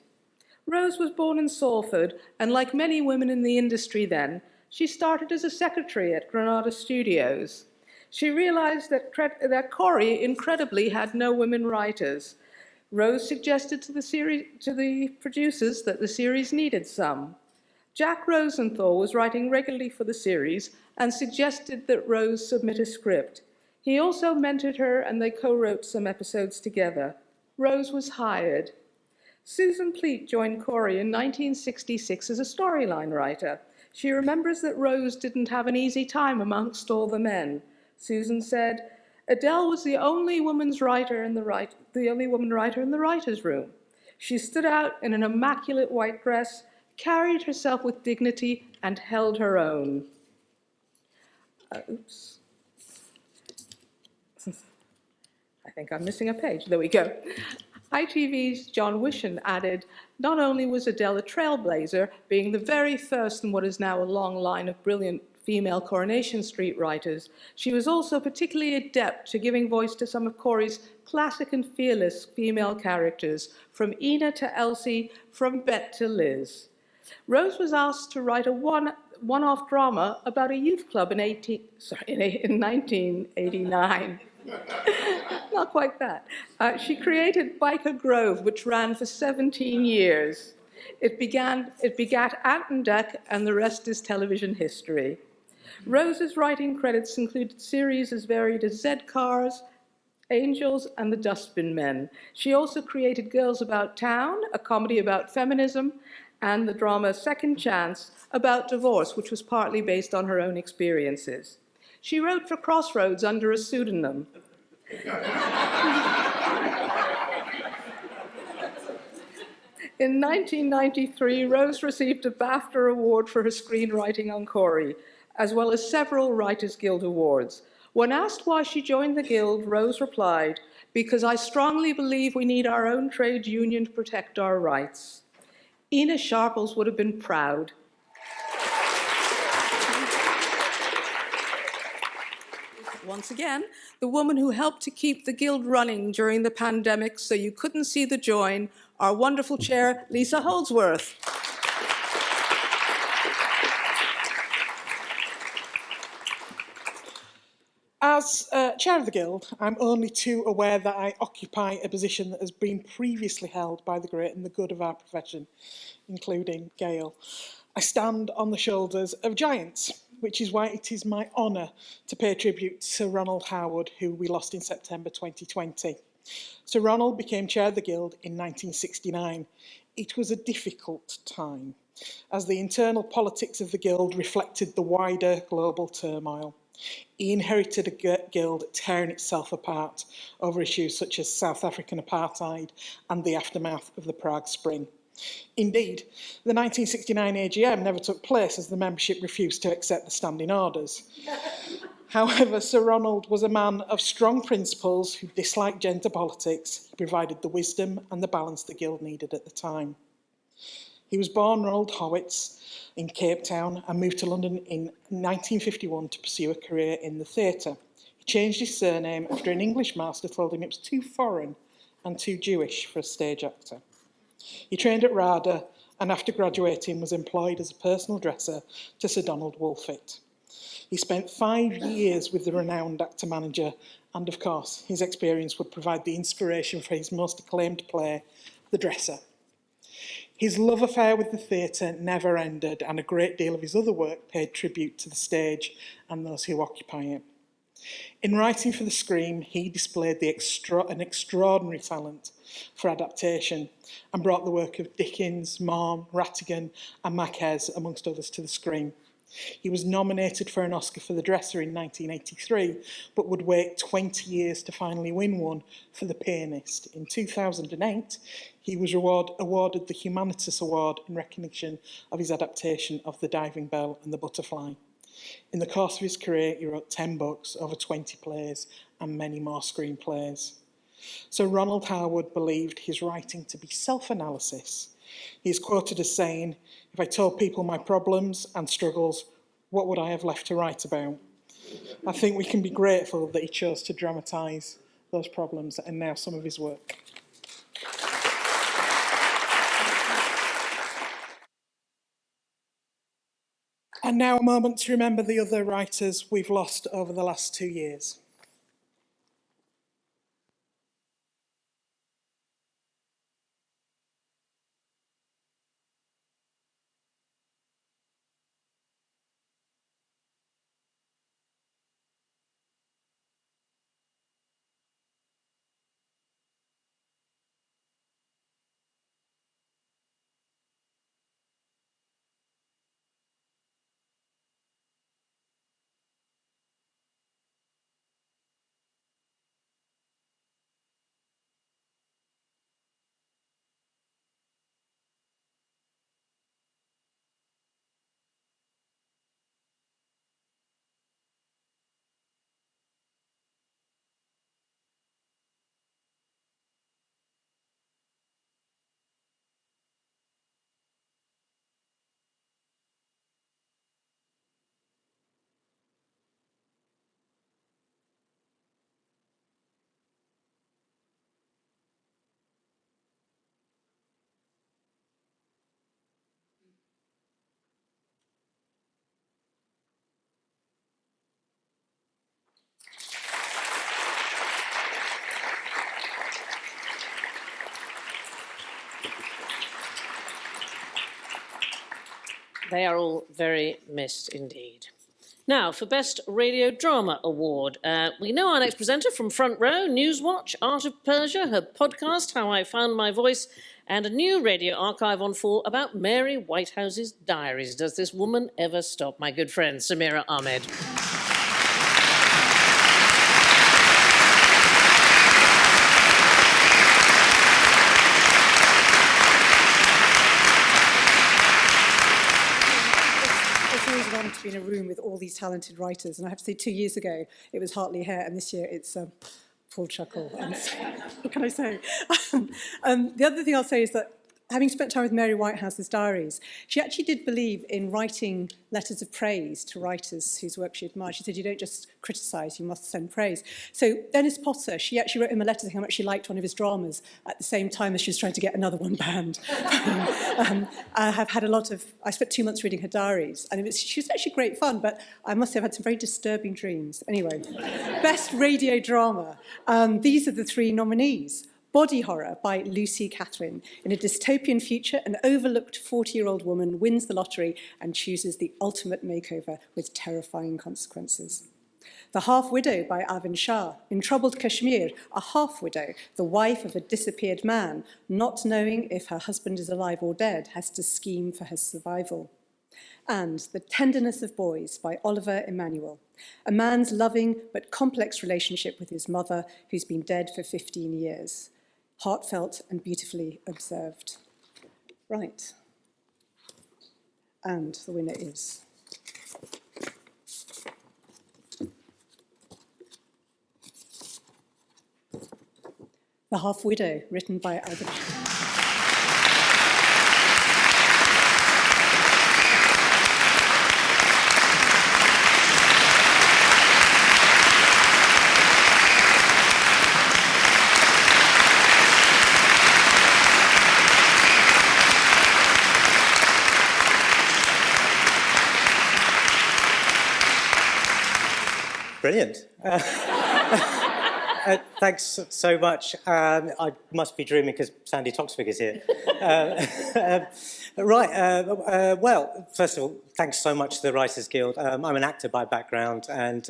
Rose was born in Salford, and like many women in the industry then, she started as a secretary at Renard Studios. She realized that Corrie incredibly had no women writers. Rose suggested to the producers that the series needed some. Jack Rosenthal was writing regularly for the series and suggested that Rose submit a script. He also mentored her and they co-wrote some episodes together. Rose was hired. Susan Pleat joined Corrie in 1966 as a storyline writer. She remembers that Rose didn't have an easy time amongst all the men. Susan said, Adele was the only woman writer in the writer's room. She stood out in an immaculate white dress, carried herself with dignity, and held her own. Oops. I think I'm missing a page. There we go. ITV's John Wishen added, not only was Adele a trailblazer, being the very first in what is now a long line of brilliant female Coronation Street writers, she was also particularly adept to giving voice to some of Corrie's classic and fearless female characters, from Ina to Elsie, from Bet to Liz. Rose was asked to write a one-off drama about a youth club in 1989. Not quite that. She created Biker Grove, which ran for 17 years. It begat Ant and Dec, and the rest is television history. Rose's writing credits included series as varied as Z-Cars, Angels, and The Dustbin Men. She also created Girls About Town, a comedy about feminism, and the drama Second Chance, about divorce, which was partly based on her own experiences. She wrote for Crossroads under a pseudonym. In 1993, Rose received a BAFTA award for her screenwriting on Corrie, as well as several Writers' Guild awards. When asked why she joined the Guild, Rose replied, because I strongly believe we need our own trade union to protect our rights. Ina Sharples would have been proud. Once again, the woman who helped to keep the Guild running during the pandemic so you couldn't see the join, our wonderful chair, Lisa Holdsworth. As chair of the Guild, I'm only too aware that I occupy a position that has been previously held by the great and the good of our profession, including Gail. I stand on the shoulders of giants, which is why it is my honour to pay tribute to Sir Ronald Harwood, who we lost in September 2020. Sir Ronald became chair of the Guild in 1969. It was a difficult time, as the internal politics of the Guild reflected the wider global turmoil. He inherited a Guild tearing itself apart over issues such as South African apartheid and the aftermath of the Prague Spring. Indeed, the 1969 AGM never took place as the membership refused to accept the standing orders. However, Sir Ronald was a man of strong principles who disliked gender politics. He provided the wisdom and the balance the Guild needed at the time. He was born Ronald Howitz in Cape Town and moved to London in 1951 to pursue a career in the theatre. He changed his surname after an English master told him it was too foreign and too Jewish for a stage actor. He trained at RADA and after graduating was employed as a personal dresser to Sir Donald Woolfit. He spent 5 years with the renowned actor-manager, and of course, his experience would provide the inspiration for his most acclaimed play, The Dresser. His love affair with the theatre never ended, and a great deal of his other work paid tribute to the stage and those who occupy it. In writing for the screen, he displayed an extraordinary talent for adaptation and brought the work of Dickens, Marm, Rattigan and Marquez, amongst others, to the screen. He was nominated for an Oscar for The Dresser in 1983, but would wait 20 years to finally win one for The Pianist. In 2008, he was awarded the Humanitas Award in recognition of his adaptation of The Diving Bell and The Butterfly. In the course of his career, he wrote 10 books, over 20 plays, and many more screenplays. So Ronald Harwood believed his writing to be self-analysis. He is quoted as saying, "If I told people my problems and struggles, what would I have left to write about?" I think we can be grateful that he chose to dramatise those problems and now some of his work. And now a moment to remember the other writers we've lost over the last 2 years. They are all very missed indeed. Now, for Best Radio Drama Award, we know our next presenter from Front Row, Newswatch, Art of Persia, her podcast, How I Found My Voice, and a new radio archive on 4 about Mary Whitehouse's diaries. Does this woman ever stop? My good friend, Samira Ahmed. To be in a room with all these talented writers, and I have to say 2 years ago it was Hartley Hare, and this year it's Paul Chuckle. And so, what can I say? The other thing I'll say is that having spent time with Mary Whitehouse's diaries, she actually did believe in writing letters of praise to writers whose work she admired. She said, you don't just criticise, you must send praise. So Dennis Potter, she actually wrote him a letter saying how much she liked one of his dramas at the same time as she was trying to get another one banned. I have had I spent 2 months reading her diaries, and she was actually great fun, but I must say I've had some very disturbing dreams. Anyway, Best Radio Drama. These are the 3 nominees. Body Horror by Lucy Catherine. In a dystopian future, an overlooked 40-year-old woman wins the lottery and chooses the ultimate makeover with terrifying consequences. The Half-Widow by Avin Shah. In troubled Kashmir, a half-widow, the wife of a disappeared man, not knowing if her husband is alive or dead, has to scheme for his survival. And The Tenderness of Boys by Oliver Emanuel. A man's loving but complex relationship with his mother, who's been dead for 15 years. Heartfelt and beautifully observed. Right. And the winner is... The Half-Widow, written by Albert. brilliant. Thanks so much. I must be dreaming because Sandi Toksvig is here. Well, first of all, thanks so much to the Writers Guild. I'm an actor by background and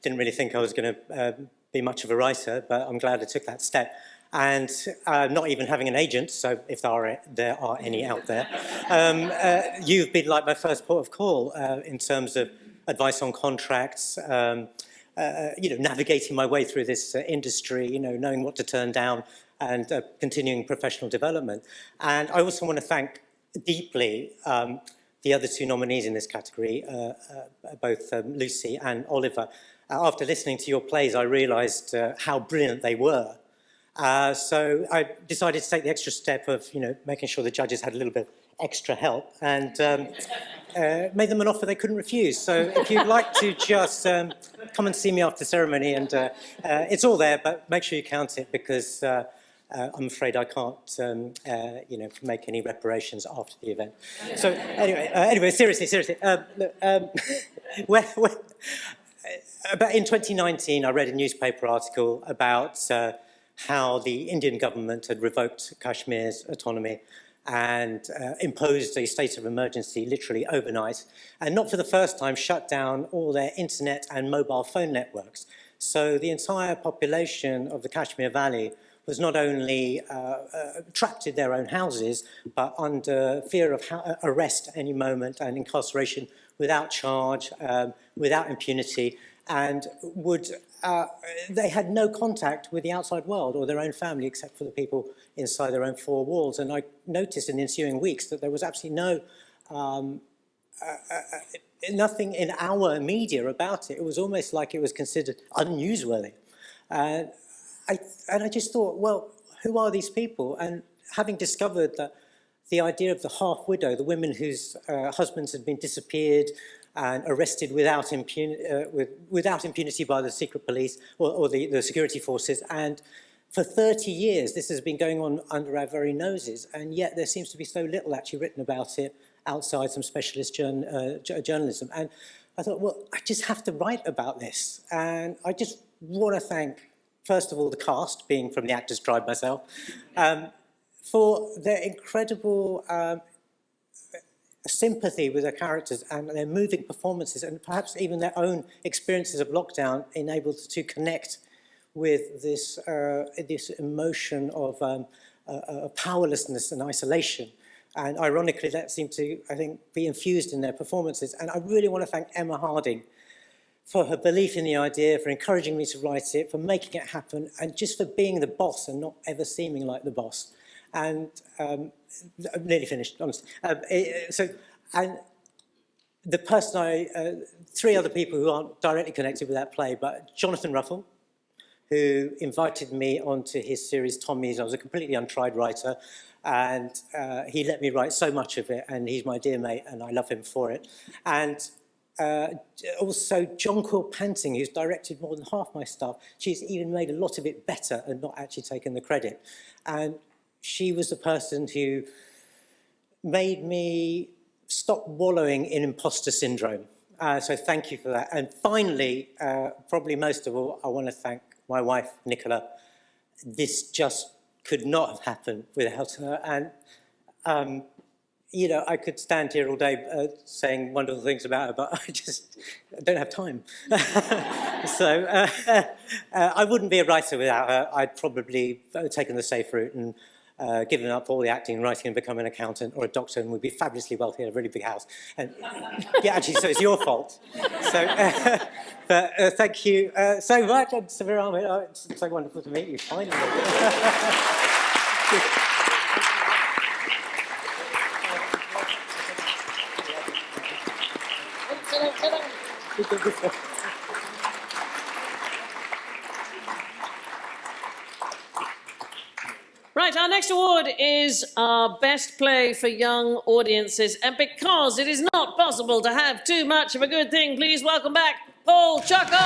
didn't really think I was going to be much of a writer, but I'm glad I took that step. And not even having an agent, so if there are any out there, you've been like my first port of call in terms of advice on contracts, navigating my way through this industry, knowing what to turn down and continuing professional development. And I also want to thank deeply the other two nominees in this category, both Lucy and Oliver. After listening to your plays, I realised how brilliant they were. So I decided to take the extra step of, making sure the judges had a little bit extra help and made them an offer they couldn't refuse. So if you'd like to just come and see me after the ceremony, and it's all there, but make sure you count it because I'm afraid I can't, make any reparations after the event. So anyway, seriously. About in 2019, I read a newspaper article about how the Indian government had revoked Kashmir's autonomy and imposed a state of emergency literally overnight, and not for the first time shut down all their internet and mobile phone networks. So the entire population of the Kashmir Valley was not only trapped in their own houses, but under fear of arrest at any moment and incarceration without charge, without impunity, and they had no contact with the outside world or their own family except for the people inside their own four walls. And I noticed in the ensuing weeks that there was absolutely nothing in our media about it. It was almost like it was considered unnewsworthy. And I just thought, well, who are these people? And having discovered that the idea of the half-widow, the women whose husbands had been disappeared and arrested without impunity by the secret police or the security forces. And for 30 years, this has been going on under our very noses, and yet there seems to be so little actually written about it outside some specialist journalism. And I thought, well, I just have to write about this. And I just want to thank, first of all, the cast, being from the Actors Tribe myself, for their incredible sympathy with their characters and their moving performances, and perhaps even their own experiences of lockdown enabled to connect with this emotion of powerlessness and isolation. And ironically, that seemed to, I think, be infused in their performances. And I really want to thank Emma Harding for her belief in the idea, for encouraging me to write it, for making it happen, and just for being the boss and not ever seeming like the boss. And I'm nearly finished, honestly. And the person three other people who aren't directly connected with that play, but Jonathan Ruffle, who invited me onto his series Tommy's. I was a completely untried writer, and he let me write so much of it, and he's my dear mate, and I love him for it. And also John Quill Panting, who's directed more than half my stuff. She's even made a lot of it better and not actually taken the credit. And she was the person who made me stop wallowing in imposter syndrome. So thank you for that. And finally, probably most of all, I want to thank my wife, Nicola. This just could not have happened without her. And, I could stand here all day saying wonderful things about her, but I don't have time. So I wouldn't be a writer without her. I'd probably taken the safe route and given up all the acting and writing and become an accountant or a doctor, and we'd be fabulously wealthy in a really big house. And yeah, actually, so it's your fault. So, but thank you so much. I'm Severe Ahmed. Oh, it's so wonderful to meet you finally. Right, our next award is our Best Play for Young Audiences. And because it is not possible to have too much of a good thing, please welcome back Paul Chuckle!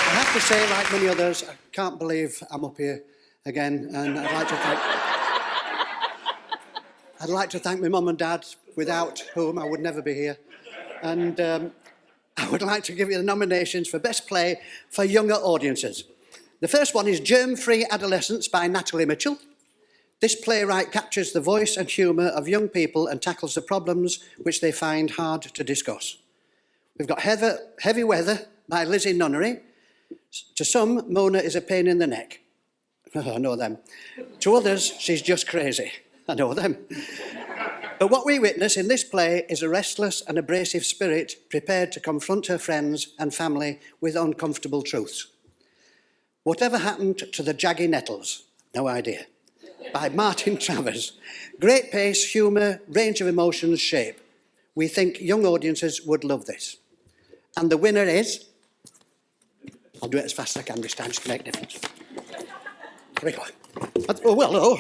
I have to say, like many others, I can't believe I'm up here again, and I'd like to thank my mum and dad, without whom I would never be here. And I would like to give you the nominations for Best Play for younger audiences. The first one is Germ-Free Adolescence by Natalie Mitchell. This playwright captures the voice and humour of young people and tackles the problems which they find hard to discuss. We've got Heavy Weather by Lizzie Nunnery. To some, Mona is a pain in the neck. I know them. To others, she's just crazy. I know them. But what we witness in this play is a restless and abrasive spirit prepared to confront her friends and family with uncomfortable truths. Whatever Happened to the Jaggy Nettles? No idea. By Martin Travers. Great pace, humour, range of emotions, shape. We think young audiences would love this. And the winner is... I'll do it as fast as I can this time, just to make a difference. Here we go. Oh, well, oh.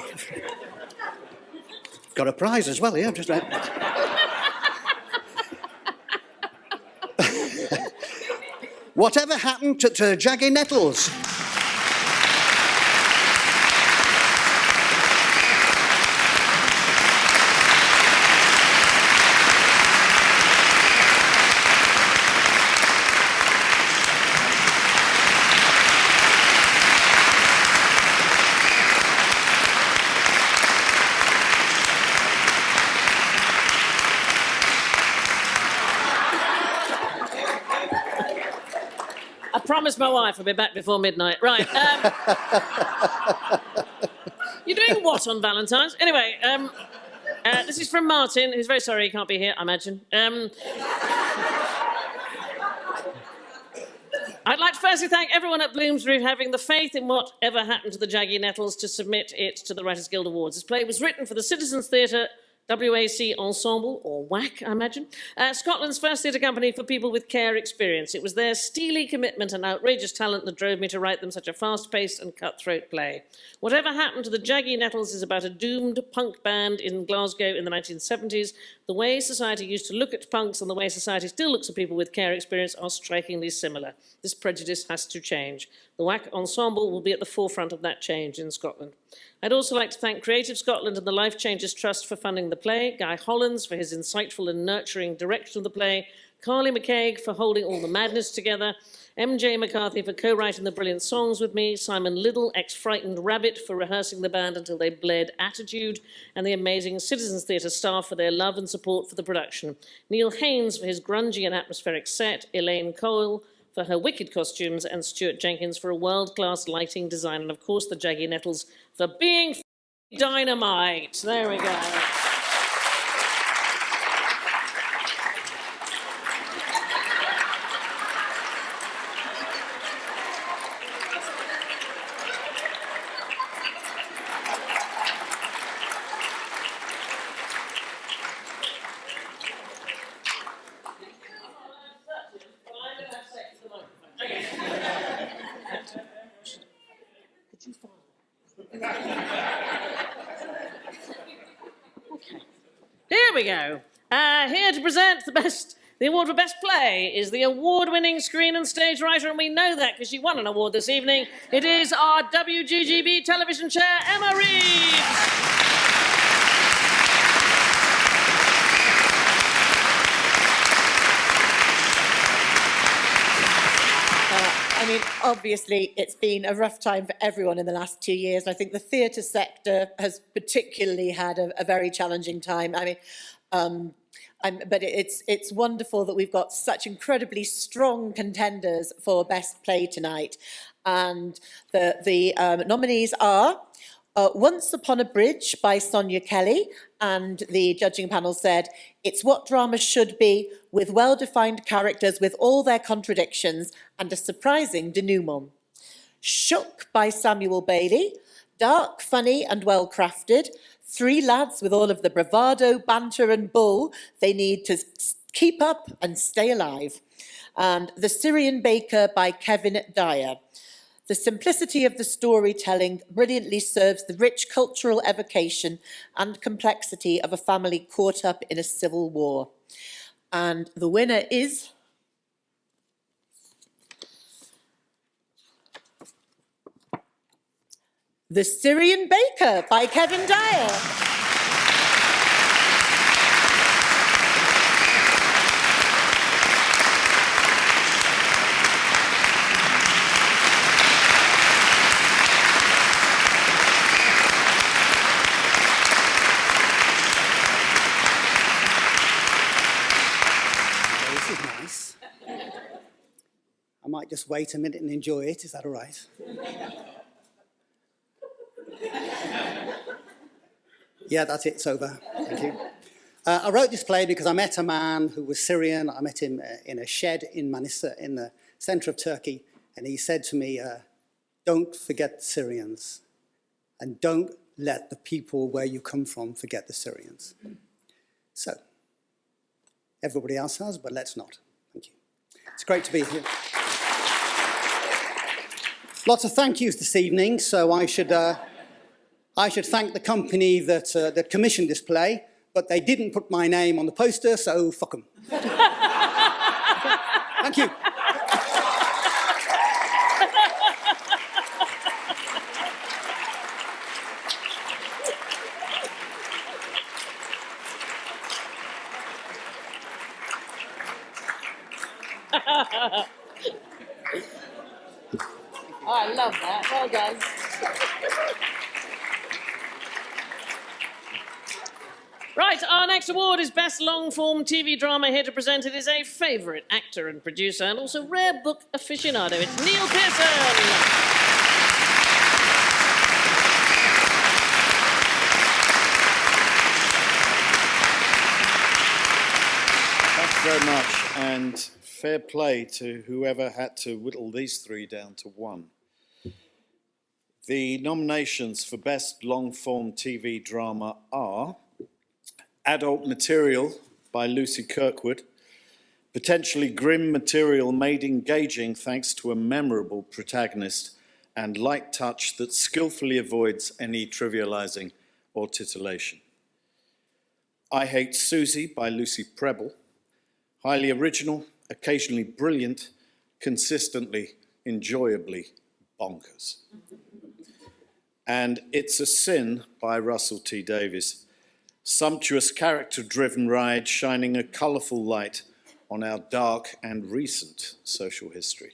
Got a prize as well here, just right. Whatever Happened to Jaggy Nettles? I promised my wife I'd be back before midnight. Right. You're doing what on Valentine's? Anyway, this is from Martin, who's very sorry he can't be here, I imagine. I'd like to firstly thank everyone at Bloomsbury for having the faith in Whatever Happened to the Jaggy Nettles to submit it to the Writers' Guild Awards. This play was written for the Citizens Theatre WAC Ensemble, or WAC, I imagine, Scotland's first theatre company for people with care experience. It was their steely commitment and outrageous talent that drove me to write them such a fast-paced and cutthroat play. Whatever Happened to the Jaggy Nettles is about a doomed punk band in Glasgow in the 1970s. The way society used to look at punks and the way society still looks at people with care experience are strikingly similar. This prejudice has to change. The WAC Ensemble will be at the forefront of that change in Scotland. I'd also like to thank Creative Scotland and the Life Changes Trust for funding the play, Guy Hollands for his insightful and nurturing direction of the play, Carly McCaig for holding all the madness together, MJ McCarthy for co-writing the brilliant songs with me, Simon Liddell, ex-Frightened Rabbit, for rehearsing the band until they bled attitude, and the amazing Citizens Theatre staff for their love and support for the production. Neil Haynes for his grungy and atmospheric set, Elaine Cole for her wicked costumes, and Stuart Jenkins for a world-class lighting design, and of course the Jaggy Nettles for being dynamite. There we go. Here we go. Here to present the award for Best Play is the award-winning screen and stage writer, and we know that because she won an award this evening. It is our WGGB television chair, Emma Reeves. I mean, obviously, it's been a rough time for everyone in the last 2 years. I think the theatre sector has particularly had a very challenging time. I mean, but it's wonderful that we've got such incredibly strong contenders for Best Play tonight. And the nominees are Once Upon a Bridge by Sonia Kelly, and the judging panel said, it's what drama should be, with well-defined characters with all their contradictions and a surprising denouement. Shook by Samuel Bailey, dark, funny and well-crafted, three lads with all of the bravado, banter and bull they need to keep up and stay alive. And The Syrian Baker by Kevin Dyer. The simplicity of the storytelling brilliantly serves the rich cultural evocation and complexity of a family caught up in a civil war. And the winner is... The Syrian Baker by Kevin Dyer. This is nice. I might just wait a minute and enjoy it. Is that all right? Yeah, that's it. It's over. Thank you. I wrote this play because I met a man who was Syrian. I met him in a shed in Manisa, in the centre of Turkey, and he said to me, don't forget the Syrians, and don't let the people where you come from forget the Syrians. So, everybody else has, but let's not. Thank you. It's great to be here. Lots of thank yous this evening, so I should thank the company that commissioned this play, but they didn't put my name on the poster, so fuck them. Thank you. Oh, I love that. Well done. Right, our next award is Best Long-Form TV Drama. Here to present it is a favourite actor and producer and also rare book aficionado. It's Neil Pearson. Thank you very much, and fair play to whoever had to whittle these three down to one. The nominations for Best Long-Form TV Drama are Adult Material by Lucy Kirkwood, potentially grim material made engaging thanks to a memorable protagonist, and light touch that skillfully avoids any trivializing or titillation. I Hate Susie by Lucy Prebble, highly original, occasionally brilliant, consistently, enjoyably bonkers. And It's a Sin by Russell T. Davies, sumptuous character-driven ride shining a colourful light on our dark and recent social history.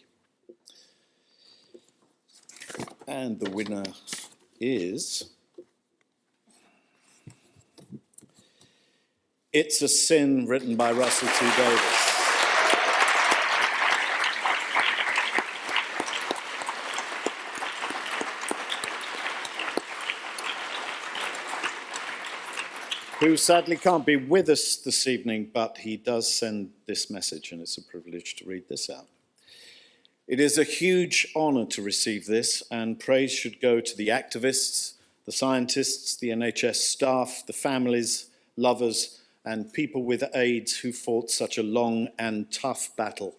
And the winner is It's a Sin, written by Russell T. Davies. Who sadly can't be with us this evening, but he does send this message, and it's a privilege to read this out. It is a huge honour to receive this, and praise should go to the activists, the scientists, the NHS staff, the families, lovers, and people with AIDS who fought such a long and tough battle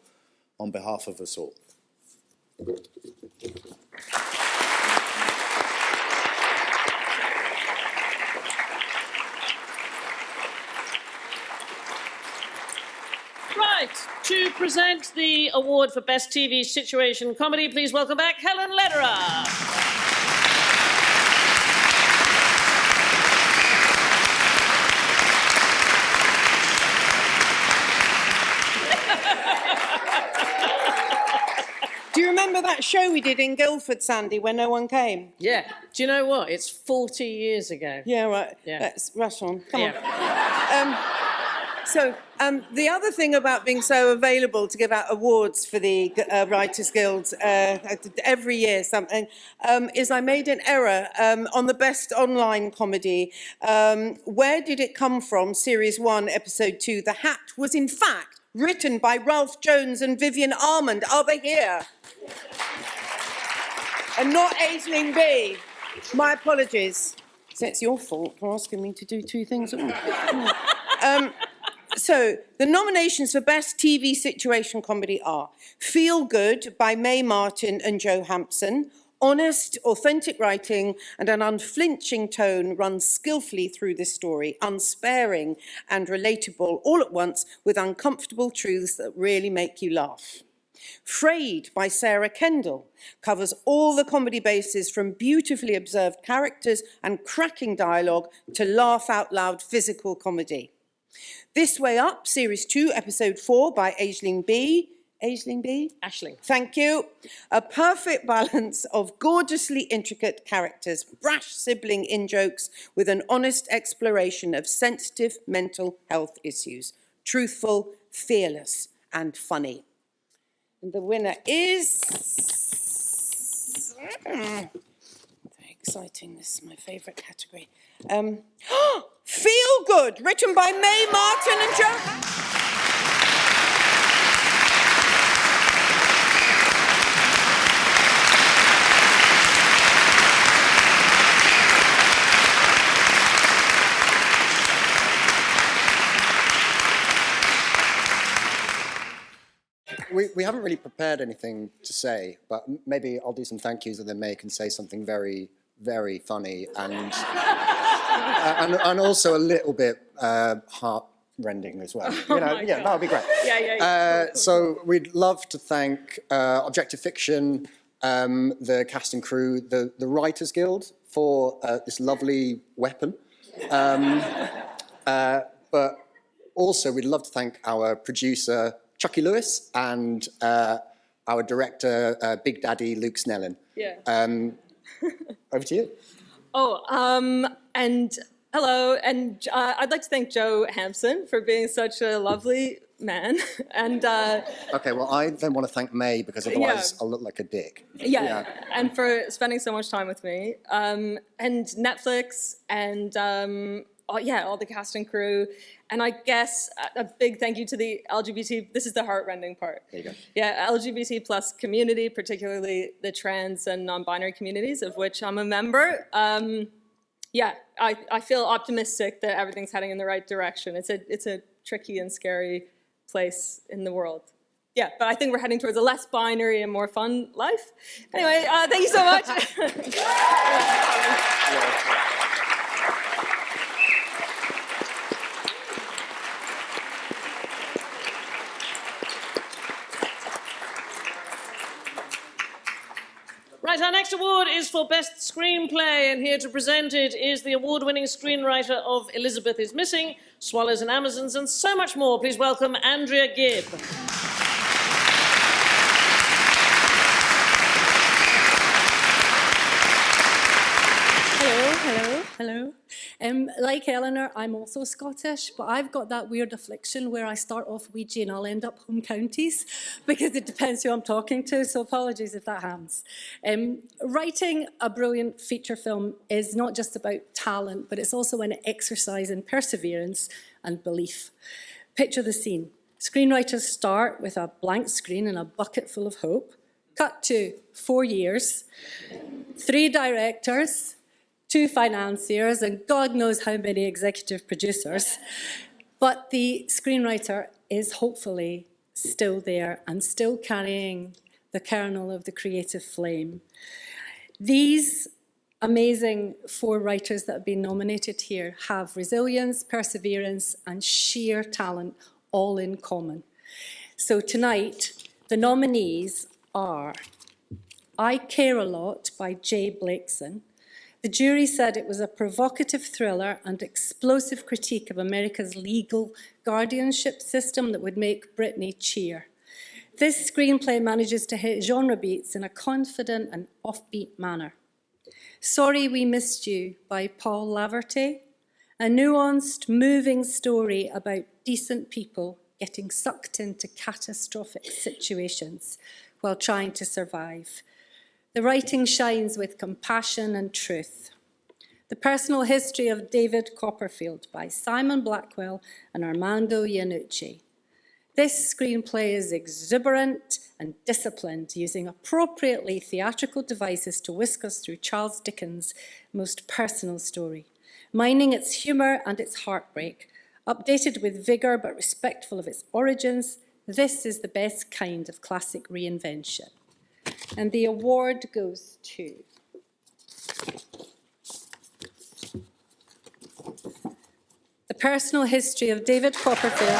on behalf of us all. Right, to present the award for Best TV Situation Comedy, please welcome back Helen Lederer. Do you remember that show we did in Guildford, Sandi, when no one came? Yeah. Do you know what? It's 40 years ago. Yeah, right. Yeah. Let's rush on. Come on. The other thing about being so available to give out awards for the Writers Guild every year is I made an error on the best online comedy. Where did it come from? Series 1, episode 2. The Hat was in fact written by Ralph Jones and Vivian Armand. Are they here? And not Aisling B. My apologies. So it's your fault for asking me to do two things at once. So, the nominations for Best TV Situation Comedy are Feel Good by Mae Martin and Joe Hampson. Honest, authentic writing and an unflinching tone run skillfully through this story, unsparing and relatable all at once with uncomfortable truths that really make you laugh. Frayed by Sarah Kendall covers all the comedy bases from beautifully observed characters and cracking dialogue to laugh out loud physical comedy. This Way Up, Series 2, Episode 4 by Aisling B. Aisling B? Aisling. Thank you. A perfect balance of gorgeously intricate characters, brash sibling in-jokes with an honest exploration of sensitive mental health issues. Truthful, fearless, and funny. And the winner is... Very exciting. This is my favourite category. Feel Good, written by May Martin and Joe... We haven't really prepared anything to say, but maybe I'll do some thank yous and then May can say something very, very funny and and also a little bit heart-rending as well. You know, yeah, that would be great. Yeah. So we'd love to thank Objective Fiction, the cast and crew, the Writers Guild for this lovely weapon. But also we'd love to thank our producer, Chucky Lewis, and our director, Big Daddy Luke Snellen. Yeah. Over to you. And hello, and I'd like to thank Joe Hampson for being such a lovely man. And Okay, well, I then want to thank May because otherwise I'll look like a dick. yeah, and for spending so much time with me. And Netflix, and all the cast and crew. And I guess a big thank you to the LGBT, this is the heart-rending part. There you go. Yeah, LGBT plus community, particularly the trans and non-binary communities, of which I'm a member. I feel optimistic that everything's heading in the right direction. It's a tricky and scary place in the world. Yeah, but I think we're heading towards a less binary and more fun life. Anyway, thank you so much. Right, our next award is for Best Screenplay, and here to present it is the award-winning screenwriter of Elizabeth is Missing, Swallows and Amazons, and so much more. Please welcome Andrea Gibb. Hello. Like Eleanor, I'm also Scottish, but I've got that weird affliction where I start off Ouija and I'll end up home counties because it depends who I'm talking to, so apologies if that happens. Writing a brilliant feature film is not just about talent, but it's also an exercise in perseverance and belief. Picture the scene. Screenwriters start with a blank screen and a bucket full of hope. Cut to 4 years, 3 directors, 2 financiers, and God knows how many executive producers. But the screenwriter is hopefully still there and still carrying the kernel of the creative flame. These amazing 4 writers that have been nominated here have resilience, perseverance, and sheer talent all in common. So tonight, the nominees are I Care a Lot by Jay Blakeson. The jury said it was a provocative thriller and explosive critique of America's legal guardianship system that would make Britney cheer. This screenplay manages to hit genre beats in a confident and offbeat manner. Sorry We Missed You by Paul Laverty, a nuanced, moving story about decent people getting sucked into catastrophic situations while trying to survive. The writing shines with compassion and truth. The Personal History of David Copperfield by Simon Blackwell and Armando Iannucci. This screenplay is exuberant and disciplined, using appropriately theatrical devices to whisk us through Charles Dickens' most personal story, mining its humour and its heartbreak. Updated with vigour but respectful of its origins, this is the best kind of classic reinvention. And the award goes to The Personal History of David Copperfield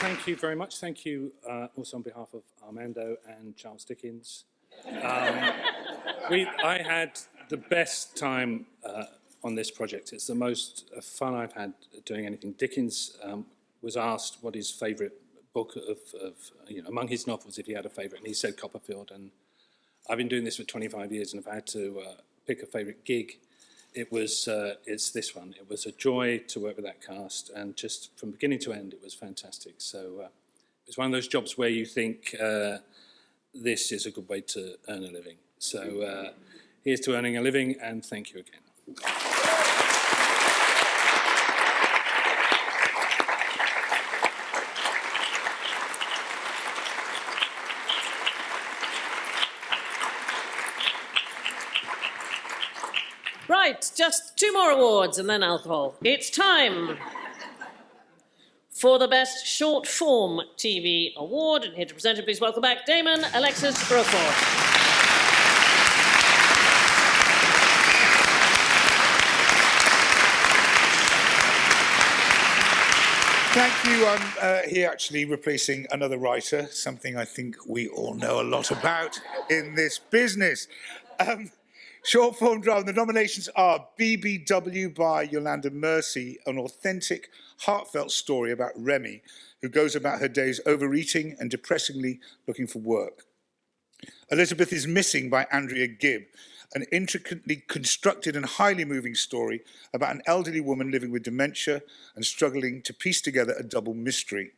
Thank you very much. Thank you also on behalf of Armando and Charles Dickens. I had the best time on this project. It's the most fun I've had doing anything. Dickens was asked what his favourite book of among his novels, if he had a favourite, and he said Copperfield. And I've been doing this for 25 years, and if I had to pick a favourite gig, it's this one. It was a joy to work with that cast, and just from beginning to end, it was fantastic. So it's one of those jobs where you think this is a good way to earn a living. So here's to earning a living, and thank you again. Right, just 2 more awards and then alcohol. It's time for the Best Short Form TV Award. And here to present it, please welcome back Damon Alexis Roquefort. Thank you. I'm here actually replacing another writer, something I think we all know a lot about in this business. Short form drama, the nominations are BBW by Yolanda Mercy, an authentic, heartfelt story about Remy, who goes about her days overeating and depressingly looking for work. Elizabeth is Missing by Andrea Gibb, an intricately constructed and highly moving story about an elderly woman living with dementia and struggling to piece together a double mystery.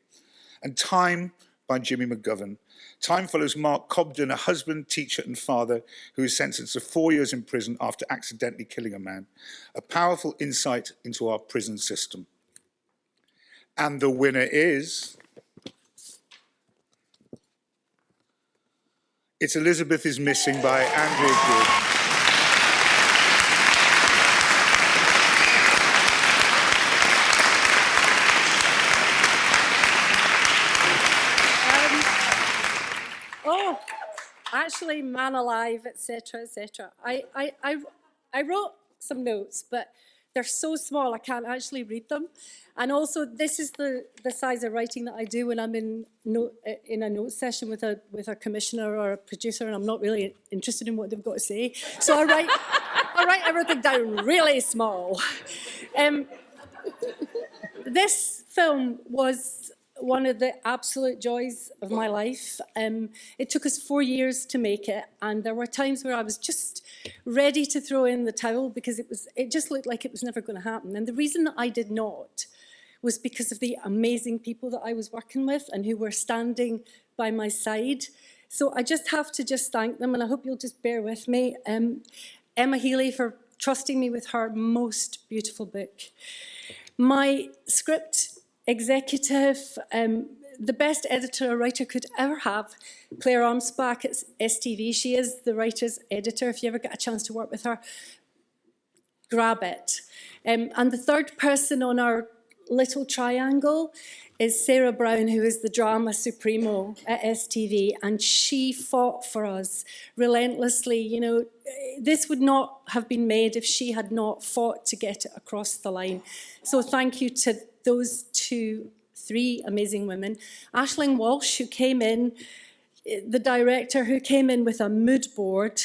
And Time by Jimmy McGovern. Time follows Mark Cobden, a husband, teacher and father who is sentenced to 4 years in prison after accidentally killing a man. A powerful insight into our prison system. And the winner is... It's Elizabeth is Missing by Andrea Gibb. Actually, Man Alive, etc., etc. I wrote some notes, but they're so small I can't actually read them. And also, this is the size of writing that I do when I'm in a note session with a commissioner or a producer, and I'm not really interested in what they've got to say. So I write everything down really small. This film was one of the absolute joys of my life. It took us 4 years to make it, and there were times where I was just ready to throw in the towel because it just looked like it was never going to happen. And the reason that I did not was because of the amazing people that I was working with and who were standing by my side. So I just have to thank them, and I hope you'll just bear with me. Emma Healy for trusting me with her most beautiful book. My script executive, the best editor a writer could ever have, Claire Armsbach at STV. She is the writer's editor. If you ever get a chance to work with her, grab it. And the third person on our little triangle is Sarah Brown, who is the drama supremo at STV, and she fought for us relentlessly. You know, this would not have been made if she had not fought to get it across the line. So thank you to those three amazing women. Aisling Walsh, who came in, the director, who came in with a mood board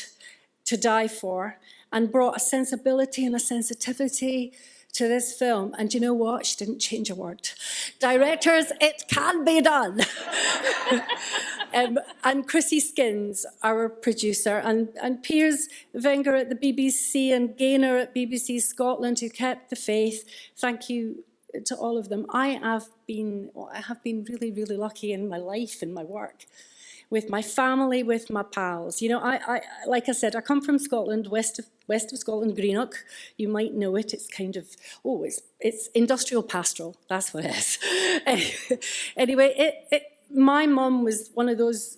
to die for and brought a sensibility and a sensitivity to this film. And you know what? She didn't change a word. Directors, it can be done. And Chrissy Skins, our producer, and Piers Wenger at the BBC and Gaynor at BBC Scotland, who kept the faith. Thank you to all of them. I have been really, really lucky in my life and my work, with my family, with my pals. You know, I like I said, I come from Scotland, west of Scotland, Greenock. You might know it. It's kind of it's industrial pastoral. That's what it is. Anyway, my mum was one of those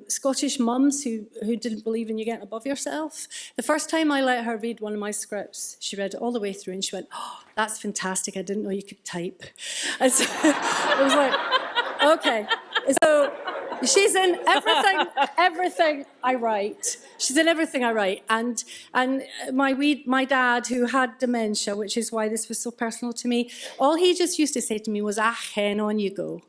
Scottish mums who didn't believe in you getting above yourself. The first time I let her read one of my scripts, she read it all the way through and she went, "Oh, that's fantastic. I didn't know you could type." And so I was like, okay. So she's in everything I write. She's in everything I write. And my dad, who had dementia, which is why this was so personal to me, all he just used to say to me was, hen, on you go.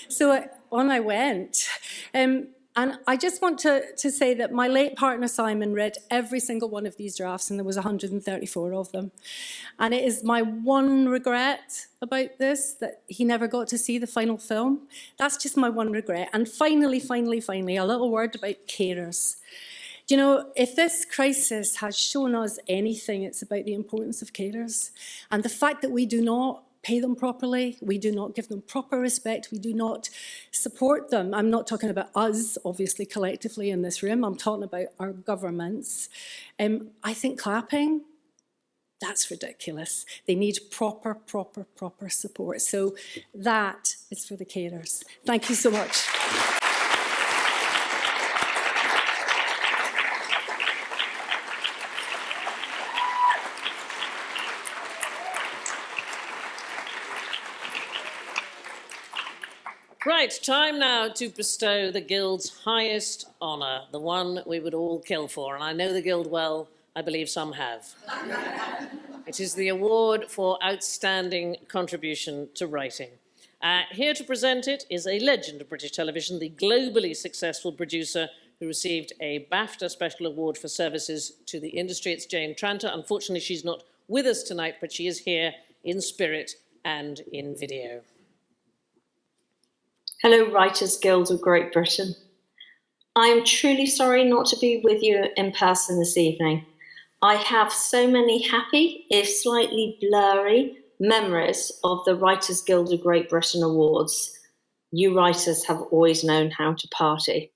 So on I went. And I just want to say that my late partner, Simon, read every single one of these drafts, and there was 134 of them. And it is my one regret about this, that he never got to see the final film. That's just my one regret. And finally, a little word about carers. Do you know, if this crisis has shown us anything, it's about the importance of carers. And the fact that we do not pay them properly, we do not give them proper respect, we do not support them. I'm not talking about us, obviously, collectively in this room, I'm talking about our governments. I think clapping, that's ridiculous. They need proper support. So that is for the carers. Thank you so much. Right, time now to bestow the Guild's highest honour, the one we would all kill for, and I know the Guild well, I believe some have. It is the award for outstanding contribution to writing. Here to present it is a legend of British television, the globally successful producer who received a BAFTA Special Award for services to the industry. It's Jane Tranter. Unfortunately, she's not with us tonight, but she is here in spirit and in video. Hello, Writers Guild of Great Britain. I am truly sorry not to be with you in person this evening. I have so many happy, if slightly blurry, memories of the Writers Guild of Great Britain Awards. You writers have always known how to party.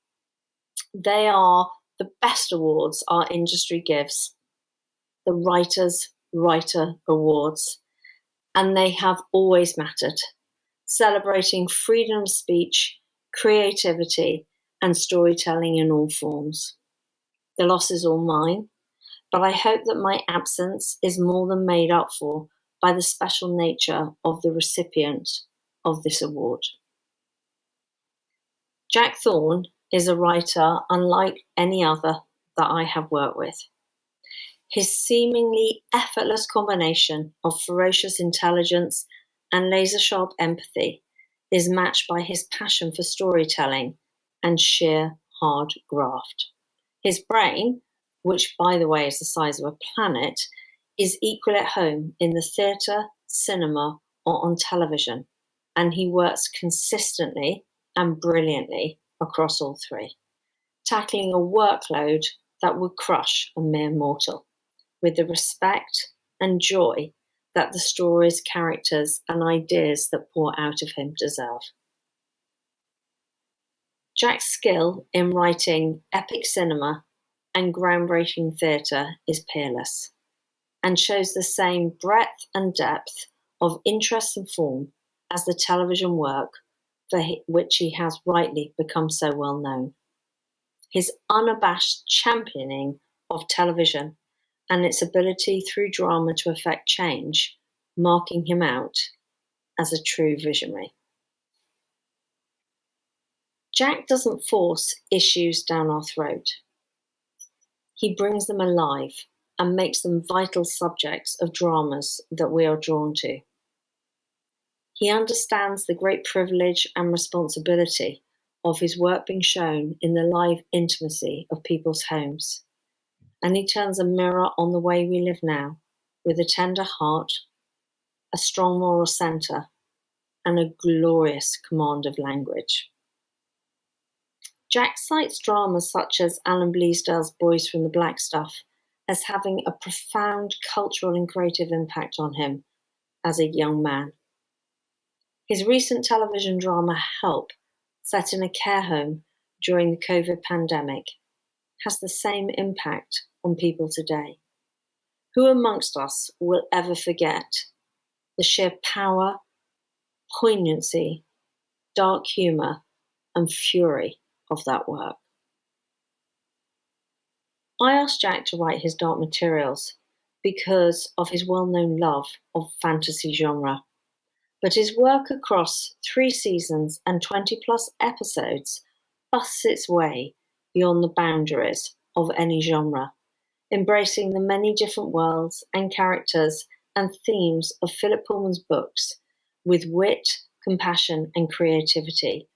They are the best awards our industry gives, the Writers' Writer Awards, and they have always mattered, celebrating freedom of speech, creativity, and storytelling in all forms. The loss is all mine, but I hope that my absence is more than made up for by the special nature of the recipient of this award. Jack Thorne is a writer unlike any other that I have worked with. His seemingly effortless combination of ferocious intelligence and laser-sharp empathy is matched by his passion for storytelling and sheer hard graft. His brain, which by the way is the size of a planet, is equal at home in the theatre, cinema, or on television, and he works consistently and brilliantly across all three, tackling a workload that would crush a mere mortal, with the respect and joy that the stories, characters, and ideas that pour out of him deserve. Jack's skill in writing epic cinema and groundbreaking theatre is peerless, and shows the same breadth and depth of interest and form as the television work for which he has rightly become so well known. His unabashed championing of television and its ability through drama to effect change, marking him out as a true visionary. Jack doesn't force issues down our throat. He brings them alive and makes them vital subjects of dramas that we are drawn to. He understands the great privilege and responsibility of his work being shown in the live intimacy of people's homes. And he turns a mirror on the way we live now with a tender heart, a strong moral centre, and a glorious command of language. Jack cites dramas such as Alan Bleasdale's Boys from the Black Stuff as having a profound cultural and creative impact on him as a young man. His recent television drama Help, set in a care home during the COVID pandemic, has the same impact on people today. Who amongst us will ever forget the sheer power, poignancy, dark humour, and fury of that work? I asked Jack to write his dark materials because of his well-known love of fantasy genre, but his work across 3 seasons and 20+ episodes busts its way beyond the boundaries of any genre, embracing the many different worlds and characters and themes of Philip Pullman's books with wit, compassion, and creativity,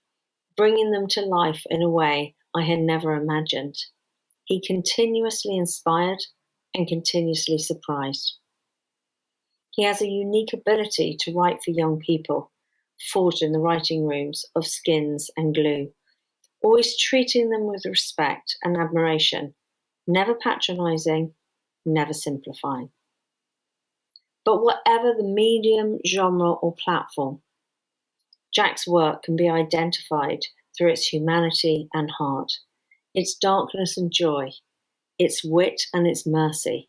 bringing them to life in a way I had never imagined. He continuously inspired and continuously surprised. He has a unique ability to write for young people, forged in the writing rooms of Skins and Glue, always treating them with respect and admiration, never patronising, never simplifying. But whatever the medium, genre, or platform, Jack's work can be identified through its humanity and heart, its darkness and joy, its wit and its mercy,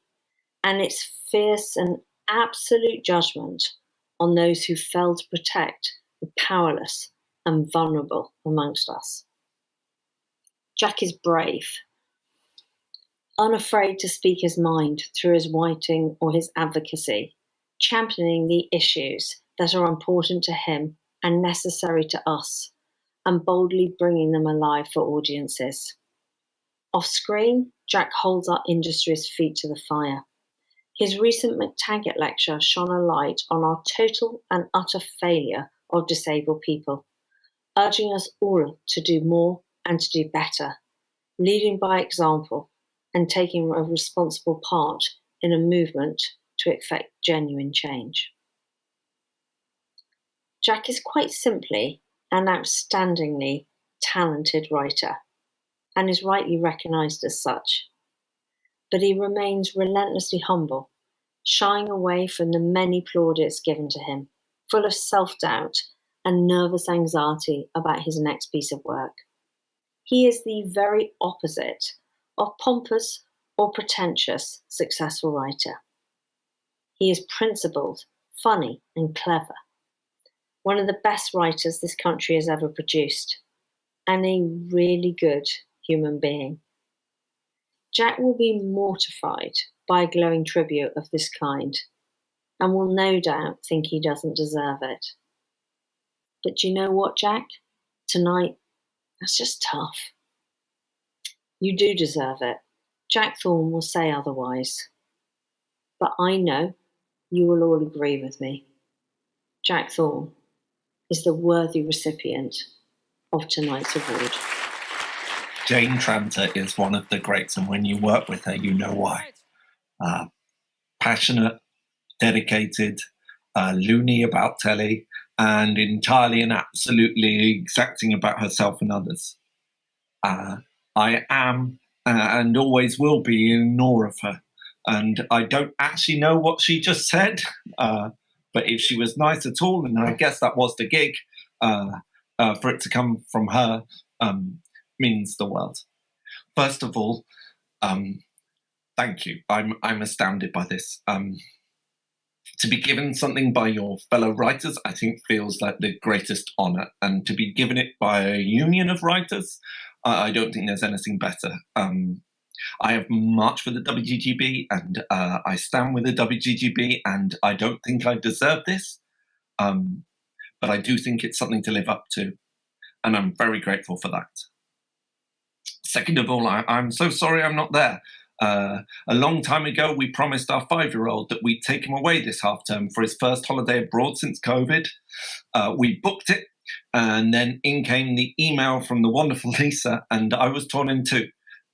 and its fierce and absolute judgment on those who fail to protect the powerless and vulnerable amongst us. Jack is brave, unafraid to speak his mind through his writing or his advocacy, championing the issues that are important to him and necessary to us, and boldly bringing them alive for audiences. Off screen, Jack holds our industry's feet to the fire. His recent McTaggart lecture shone a light on our total and utter failure of disabled people, urging us all to do more and to do better, leading by example and taking a responsible part in a movement to effect genuine change. Jack is quite simply an outstandingly talented writer and is rightly recognised as such. But he remains relentlessly humble, shying away from the many plaudits given to him, full of self-doubt and nervous anxiety about his next piece of work. He is the very opposite of pompous or pretentious successful writer. He is principled, funny, and clever. One of the best writers this country has ever produced, and a really good human being. Jack will be mortified by a glowing tribute of this kind, and will no doubt think he doesn't deserve it. But do you know what, Jack? Tonight, that's just tough. You do deserve it. Jack Thorne will say otherwise. But I know you will all agree with me. Jack Thorne is the worthy recipient of tonight's award. Jane Tranter is one of the greats, and when you work with her, you know why. Passionate, dedicated, loony about telly, and entirely and absolutely exacting about herself and others. I am and always will be in awe of her. And I don't actually know what she just said, but if she was nice at all, and I guess that was the gig, for it to come from her means the world. First of all, thank you. I'm astounded by this. To be given something by your fellow writers, I think feels like the greatest honour. And to be given it by a union of writers, I don't think there's anything better. I have marched for the WGGB and I stand with the WGGB, and I don't think I deserve this, but I do think it's something to live up to, and I'm very grateful for that. Second of all, I'm so sorry I'm not there. A long time ago, we promised our 5-year-old that we'd take him away this half-term for his first holiday abroad since COVID. We booked it, and then in came the email from the wonderful Lisa, and I was torn in two.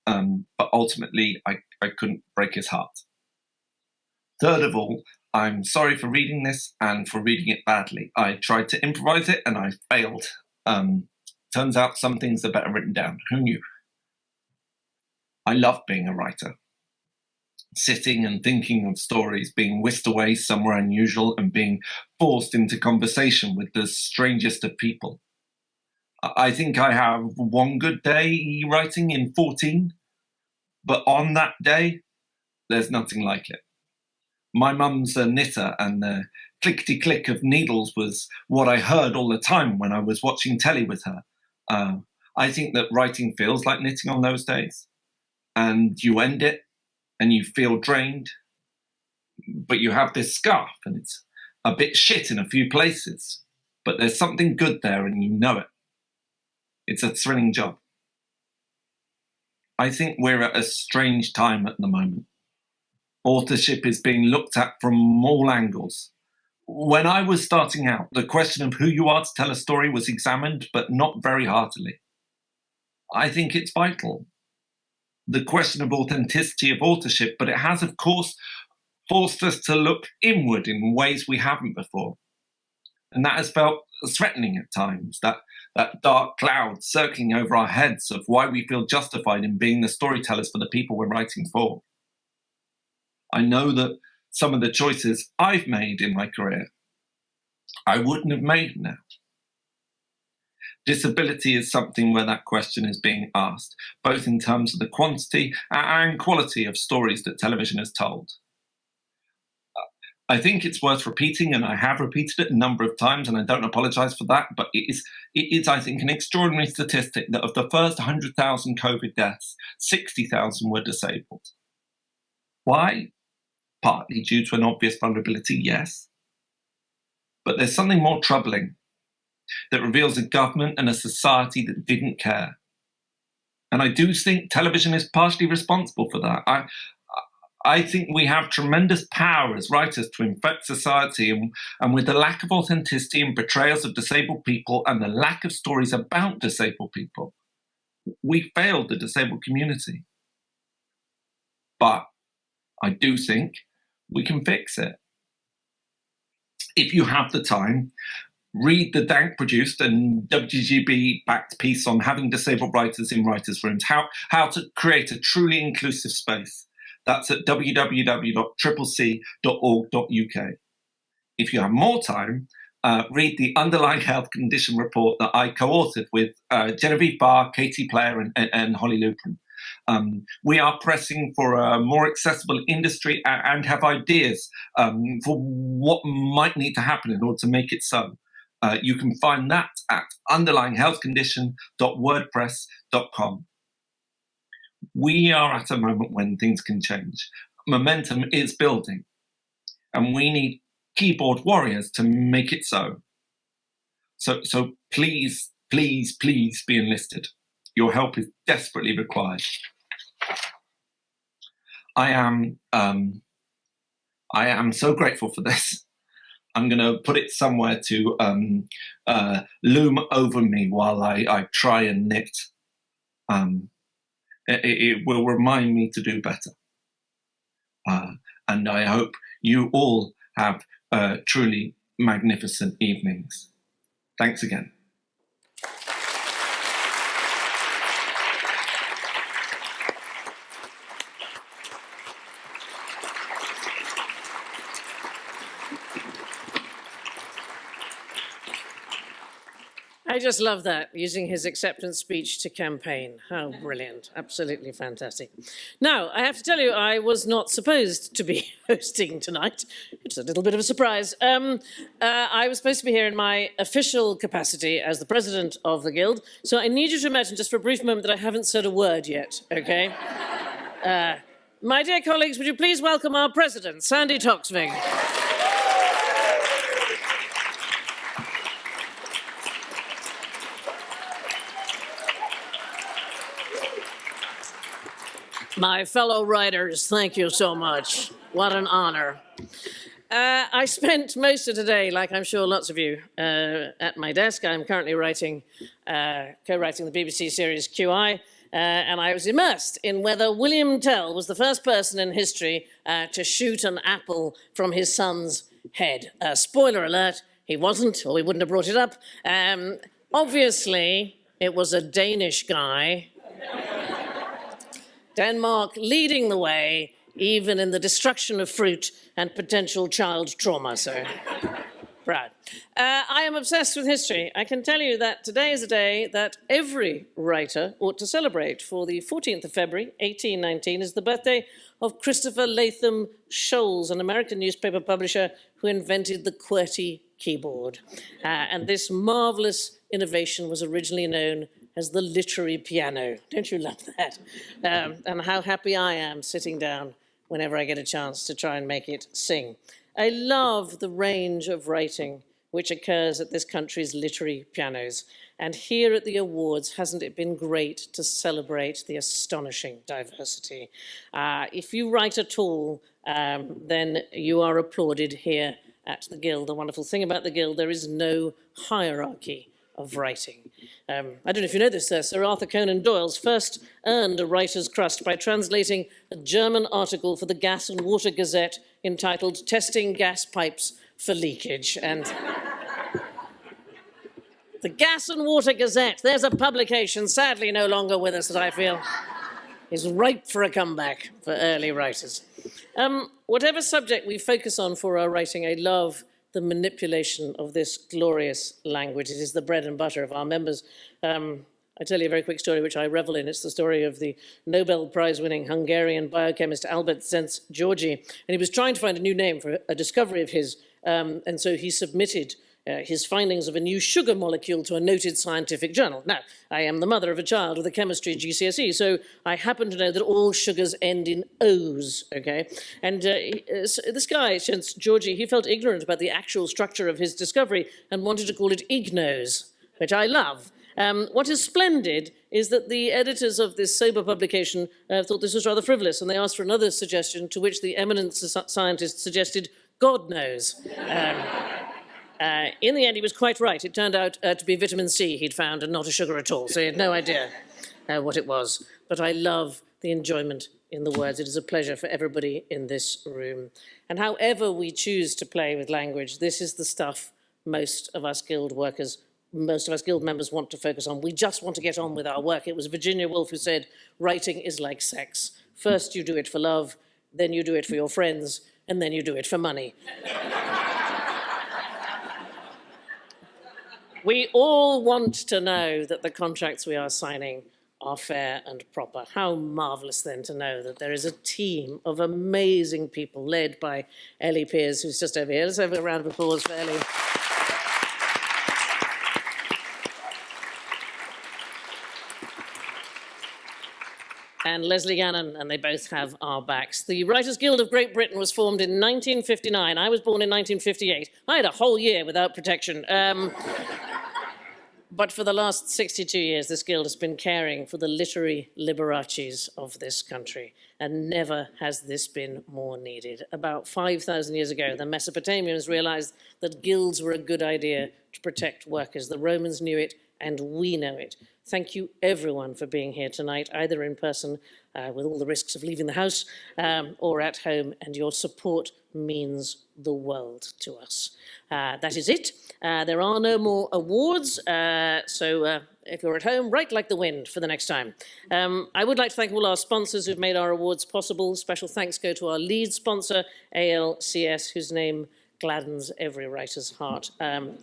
But ultimately, I couldn't break his heart. Third of all, I'm sorry for reading this and for reading it badly. I tried to improvise it and I failed. Turns out some things are better written down. Who knew? I love being a writer. Sitting and thinking of stories, being whisked away somewhere unusual and being forced into conversation with the strangest of people. I think I have one good day writing in 14, but on that day, there's nothing like it. My mum's a knitter, and the clickety-click of needles was what I heard all the time when I was watching telly with her. I think that writing feels like knitting on those days, and you end it, and you feel drained, but you have this scarf, and it's a bit shit in a few places, but there's something good there, and you know it. It's a thrilling job. I think we're at a strange time at the moment. Authorship is being looked at from all angles. When I was starting out, the question of who you are to tell a story was examined, but not very heartily. I think it's vital. The question of authenticity of authorship, but it has, of course, forced us to look inward in ways we haven't before. And that has felt threatening at times, that dark cloud circling over our heads of why we feel justified in being the storytellers for the people we're writing for. I know that some of the choices I've made in my career, I wouldn't have made now. Disability is something where that question is being asked, both in terms of the quantity and quality of stories that television has told. I think it's worth repeating, and I have repeated it a number of times, and I don't apologise for that, but it is, I think, an extraordinary statistic that of the first 100,000 COVID deaths, 60,000 were disabled. Why? Partly due to an obvious vulnerability, yes. But there's something more troubling that reveals a government and a society that didn't care. And I do think television is partially responsible for that. I think we have tremendous power as writers to infect society, and with the lack of authenticity and portrayals of disabled people and the lack of stories about disabled people, we failed the disabled community. But I do think we can fix it. If you have the time, read the Dank-produced and WGB-backed piece on having disabled writers in writers' rooms, how to create a truly inclusive space. That's at www.cccc.org.uk. If you have more time, read the underlying health condition report that I co-authored with Genevieve Barr, Katie Player and Holly Lupin. We are pressing for a more accessible industry and have ideas for what might need to happen in order to make it so. You can find that at underlyinghealthcondition.wordpress.com. We are at a moment when things can change. Momentum is building, and we need keyboard warriors to make it so. So please, please, please be enlisted. Your help is desperately required. I am so grateful for this. I'm going to put it somewhere to loom over me while I try and knit. It will remind me to do better. And I hope you all have truly magnificent evenings. Thanks again. I just love that, using his acceptance speech to campaign. How brilliant. Absolutely fantastic. Now, I have to tell you, I was not supposed to be hosting tonight. It's a little bit of a surprise. I was supposed to be here in my official capacity as the president of the Guild, so I need you to imagine just for a brief moment that I haven't said a word yet, okay? My dear colleagues, would you please welcome our president, Sandi Toksvig. My fellow writers, thank you so much. What an honor. I spent most of today, like I'm sure lots of you, at my desk. I'm currently co-writing the BBC series QI, and I was immersed in whether William Tell was the first person in history to shoot an apple from his son's head. Spoiler alert, he wasn't, or he wouldn't have brought it up. Obviously, it was a Danish guy. Denmark leading the way, even in the destruction of fruit and potential child trauma, so proud. I am obsessed with history. I can tell you that today is a day that every writer ought to celebrate. For the 14th of February, 1819, is the birthday of Christopher Latham Scholes, an American newspaper publisher who invented the QWERTY keyboard. And this marvelous innovation was originally known as the literary piano. Don't you love that? And how happy I am sitting down whenever I get a chance to try and make it sing. I love the range of writing which occurs at this country's literary pianos. And here at the awards, hasn't it been great to celebrate the astonishing diversity? If you write at all, then you are applauded here at the Guild. The wonderful thing about the Guild, there is no hierarchy of writing. I don't know if you know this, Sir Arthur Conan Doyle's first earned a writer's crust by translating a German article for the Gas and Water Gazette entitled "Testing Gas Pipes for Leakage." And the Gas and Water Gazette, there's a publication, sadly no longer with us, that I feel is ripe for a comeback for early writers. Whatever subject we focus on for our writing, I love the manipulation of this glorious language. It is the bread and butter of our members. I tell you a very quick story which I revel in. It's the story of the Nobel Prize-winning Hungarian biochemist Albert Szent-Györgyi. And he was trying to find a new name for a discovery of his, and so he submitted his findings of a new sugar molecule to a noted scientific journal. Now, I am the mother of a child with a chemistry GCSE, so I happen to know that all sugars end in O's, okay? And this guy, Szent-Györgyi, he felt ignorant about the actual structure of his discovery and wanted to call it Ignos, which I love. What is splendid is that the editors of this sober publication thought this was rather frivolous, and they asked for another suggestion, to which the eminent scientist suggested God knows. In the end, he was quite right. It turned out to be vitamin C he'd found and not a sugar at all, so he had no idea what it was. But I love the enjoyment in the words. It is a pleasure for everybody in this room. And however we choose to play with language, this is the stuff most of us Guild workers, most of us Guild members want to focus on. We just want to get on with our work. It was Virginia Woolf who said, writing is like sex. First you do it for love, then you do it for your friends, and then you do it for money. We all want to know that the contracts we are signing are fair and proper. How marvellous then to know that there is a team of amazing people led by Ellie Pears, who's just over here. Let's have a round of applause for Ellie. And Leslie Gannon, and they both have our backs. The Writers' Guild of Great Britain was formed in 1959. I was born in 1958. I had a whole year without protection. But for the last 62 years, this guild has been caring for the literary Liberaces of this country, and never has this been more needed. About 5,000 years ago, the Mesopotamians realized that guilds were a good idea to protect workers. The Romans knew it, and we know it. Thank you, everyone, for being here tonight, either in person, with all the risks of leaving the house, or at home, and your support means the world to us. That is it. There are no more awards, so if you're at home, write like the wind for the next time. I would like to thank all our sponsors who've made our awards possible. Special thanks go to our lead sponsor, ALCS, whose name gladdens every writer's heart.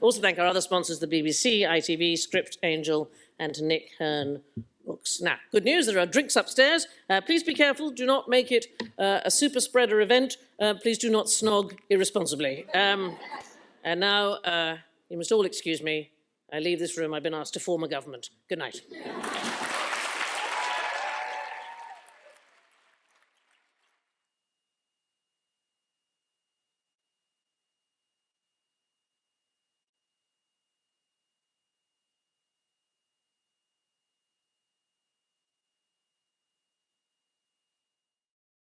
Also thank our other sponsors, the BBC, ITV, Script Angel, and Nick Hearn Books. Now, good news, there are drinks upstairs. Please be careful, do not make it a super spreader event. Please do not snog irresponsibly. And now, you must all excuse me. I leave this room, I've been asked to form a government. Good night.